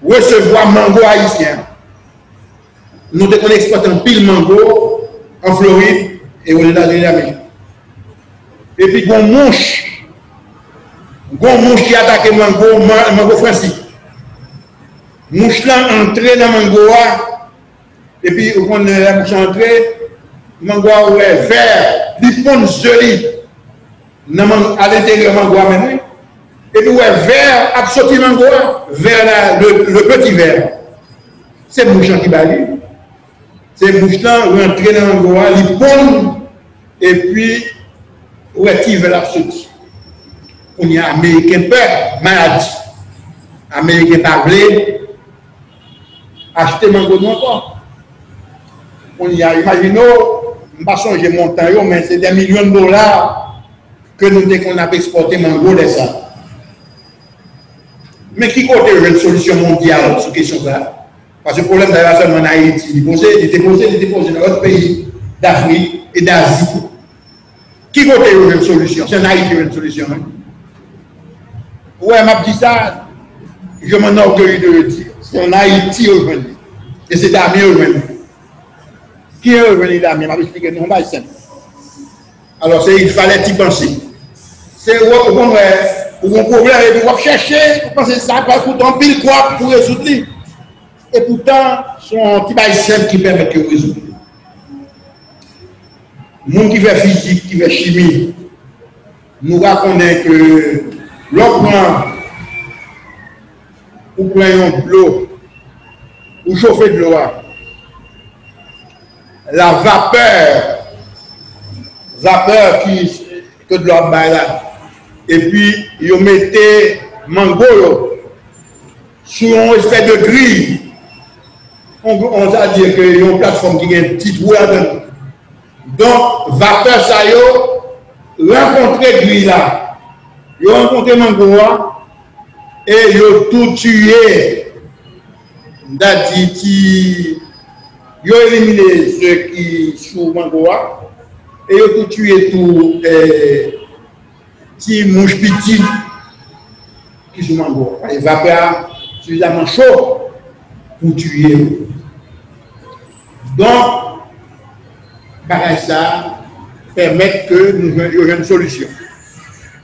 B: de recevoir mango haïtien, nous devons exporter un pile mango en Floride et aux États-Unis d'Amérique. Et puis, il y a une mouche qui attaque mango français. Mouche là entrée dans mango, et puis on la mouche entrée, mango est vert, il pond joli à l'intérieur mango même. Et puis ouais vert, a sorti mango, vert le petit vert. C'est mouche qui baille. C'est mouche là rentrée dans mango, il pond et puis ouais qui veut la sortie. On y a américain peur, maladie. Américain pas voulu acheter mango non encore. On y a, imaginons, je ne sais pas si j'ai monté, mais c'est des millions de dollars que nous avons exporté mango de ça. Mais qui côté une solution mondiale sur cette question-là? Parce que le problème d'ailleurs seulement en Haïti, il était posé dans d'autres pays d'Afrique et d'Asie. Qui côté une solution? C'est en Haïti une solution. Hein? Ouais, m'a dit ça, je m'enorgueillis de le dire. C'est en Haïti aujourd'hui. Et c'est Damien aujourd'hui. Qui est revenu Damien? Je vais expliquer non, pas simple. Alors, il fallait y penser. C'est un problème, et puis on chercher, on pense que ça va coûter un pile quoi pour résoudre. Et pourtant, c'est un petit bail simple qui permet de résoudre. Les gens qui fait physique, qui fait chimie, nous reconnaissons que l'on prend de l'eau, ou chauffer de l'eau, la vapeur que de l'eau là, et puis ils mettez mango sur une espèce de grille. On va dire qu'il y a une plateforme qui a une petite roue là-dedans. Donc, vapeur ça y est, rencontrer grille là, ils ont rencontré mango et ils ont tout tué. Ils ont éliminé ceux qui sont mango et ils ont tout tué tout petits mouches petites qui sont mango. Les vapeurs suffisamment chaud pour tuer. Donc, pareil ça permet que nous ayons une solution.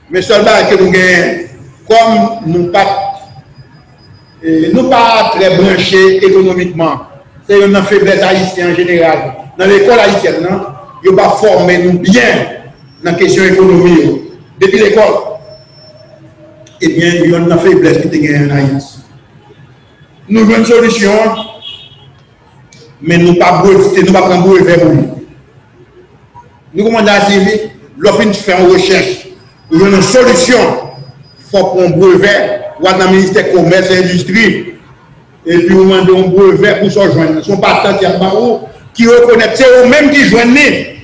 B: Mais seulement que nous gagnons, comme nous ne pas très branchés économiquement, c'est une faiblesse haïtienne en général. Dans l'école haïtienne, ils ne pas former nous bien dans la question économique. Depuis l'école, eh bien, il y a une faiblesse qui est en Haïti. nous avons une solution, mais nous ne pas prendre brevet pour nous. Nous commandons à CV, l'offre fait une recherche, nous avons une solution, il faut prendre un brevet, ou dans le ministère du Commerce et Industrie, et puis nous demandons un brevet pour se joindre. Son partenaire qui reconnaît, c'est eux-mêmes qui joignent.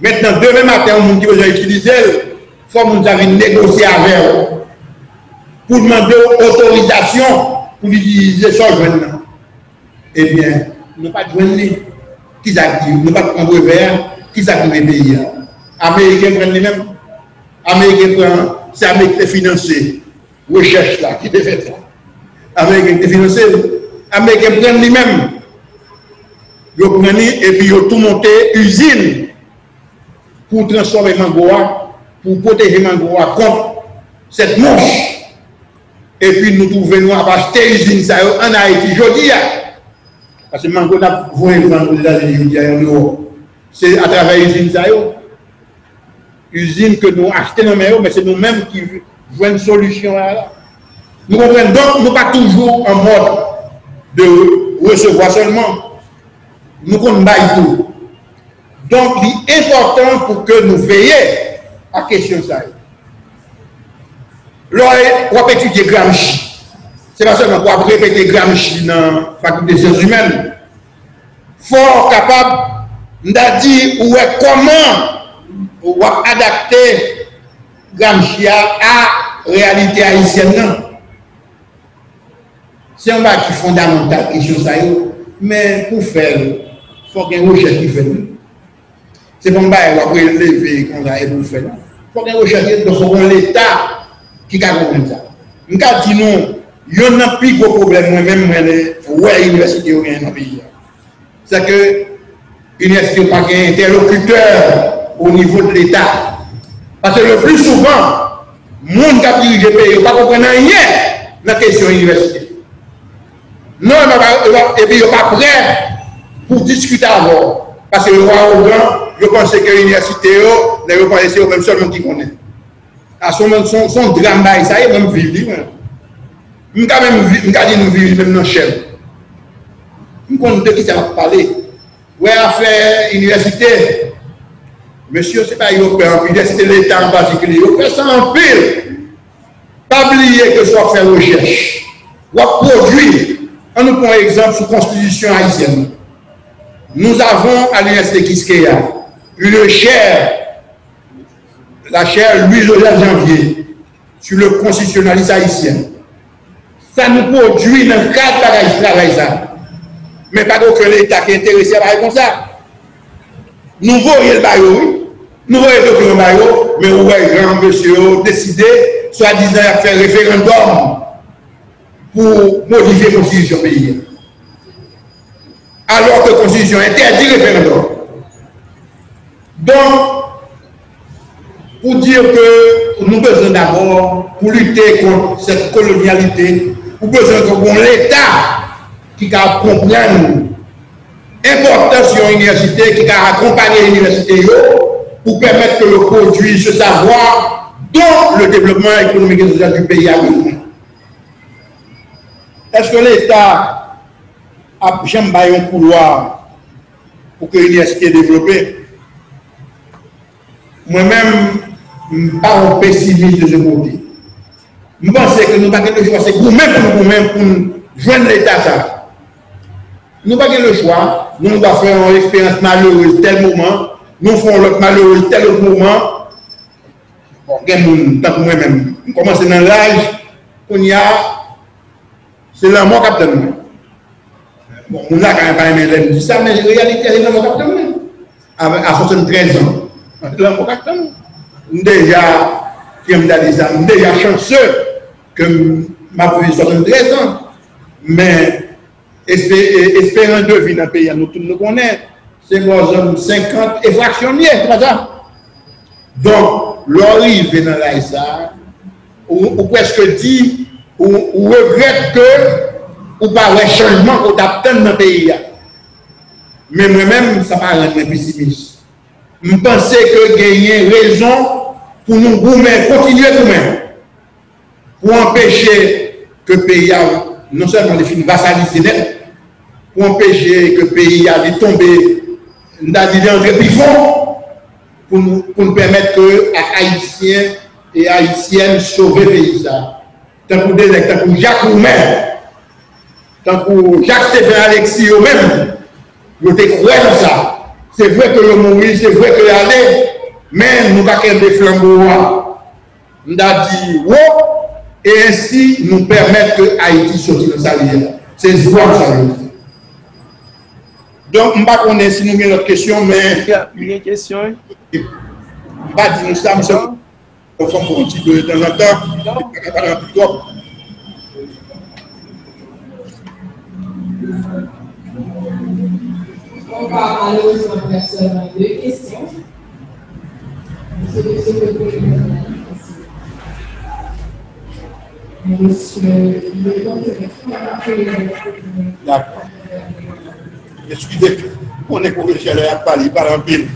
B: Maintenant, demain matin, on qui va utiliser, il faut que nous avons négocié avec eux pour demander autorisation pour utiliser ce joint. Eh bien, nous ne pas joindre qui activent, nous ne pas prendre brevet, qui activent les pays. Américains prennent les mêmes. Américains prennent, c'est Amérique qui financé. Recherche là, qui te fait ça. Américains qui financé. Américains prennent les mêmes. Ils prennent et puis ils ont tout monté usine pour transformer Mangoa, pour protéger Mangoa contre cette mouche. Et puis nous trouvons à acheter l'usine en Haïti. Je dis, parce que Mango n'a voulu vendre aux États-Unis en Europe. C'est à travers l'usine ça. Usine que nous achetons, mais c'est nous-mêmes qui voulons une solution là. Nous comprenons donc, nous ne sommes pas toujours en mode de recevoir seulement. Nous comprenons tout. Donc, il est important pour que nous veillions à la question ça. Là, on va étudier Gramsci. Ce n'est pas seulement pour répéter Gramsci dans la faculté des sciences humaines. Il faut capable de dire comment on va adapter Gramsci à la réalité haïtienne. C'est un bac qui est fondamental, question ça. Mais pour faire, il faut qu'il y ait une recherche qui fait. C'est pas un bac qui va élever qu'on a pour faire. Il faut qu'il y ait une recherche de l'État qui a compris ça. Je dis non, il y a un plus gros problème, moi-même, ouais, l'université dans le pays. C'est que l'université n'a pas d'interlocuteur au niveau de l'État. Parce que le plus souvent, le monde qui a dirigé le pays ne comprend rien dans la question de l'université. Non, et puis il n'est pas prêt pour discuter avant. Parce que le roi Ogan, je pense que l'université, il ne pas laisser même seulement qui connaît. À son drame, ça y est, même vivre. Je dis nous vivre même dans le chef. Je compte de qui ça va parler. Oui, affaire université. Monsieur, ce n'est pas l'université de l'État en particulier. Il fait ça en pile. Pas oublier que soit faire recherche. Ou produire. On nous prend un exemple sur la constitution haïtienne. Nous avons à l'université Kiskeya une chaire, la chaire Louis-Joseph Janvier, sur le constitutionnalisme haïtien. Ça nous produit dans le cadre de travail ça. Mais pas que l'État qui est intéressé à comme ça. Nous voyons le baillot, nous voyons le document baillot, mais nous voyons grand monsieur décider, soi-disant, à faire référendum pour modifier la constitution pays. Alors que la constitution interdit le référendum. Donc, pour dire que nous avons besoin d'abord, pour lutter contre cette colonialité, nous avons besoin de l'État qui comprenne l'importance de l'université, qui accompagne l'université pour permettre que le produit, ce savoir, dont le développement économique et social du pays a besoin. Est-ce que l'État a jamais un couloir pour que l'université développe? Moi-même, je ne suis pas un pessimiste de ce côté. Je pense que nous n'avons pas le choix, c'est nous-mêmes pour joindre l'État. Nous n'avons pas le choix, nous devons faire une expérience malheureuse tel moment, nous faisons l'autre malheureuse tel autre moment. Bon, tant que moi-même, on commence dans l'âge, on y a, c'est là mon capitaine. Bon, on n'a quand même pas aimé dire ça, mais en réalité, c'est là mon capitaine. À 73 ans, c'est là mon capitaine. Déjà, déjà chanceux que ma vie 73 ans, mais espérant de vie dans le pays, nous tous nous connaissons, c'est nos hommes 50 et fractionniers, c'est pas ça. Donc, l'arrivée dans l'Aïssa, ou presque dit, ou regrette que, ou pas un changement qu'on attend dans le pays. Mais moi-même, ça m'a rendu pessimiste. Je pensais que gagner raison pour nous continuer nous-mêmes, pour empêcher que le pays non seulement les films vassalisés net, pour empêcher que le pays allait tomber dans des entrées plus fort, pour nous permettre que les Haïtiens et Haïtiennes sauver le pays. Tant pour des tant pour Jacques Roumain, tant pour Jacques-Stéphane Alexis eux-mêmes, ils étaient croyants dans ça. C'est vrai que le mourir, c'est vrai que l'aller, mais nous avons des flambeaux. Nous avons dit, wow, et ainsi nous permettre que Haïti sorte de sa vie. C'est ce que ça veut dire. Donc, je ne sais pas si nous avons une autre question, mais.
E: Il y a une question.
B: Je ne sais pas dire ça, mais c'est un petit peu de temps en temps.
A: On va malheureusement faire seulement 2 questions.
B: D'accord. Excusez-moi, on est corrigé à parler par un pile.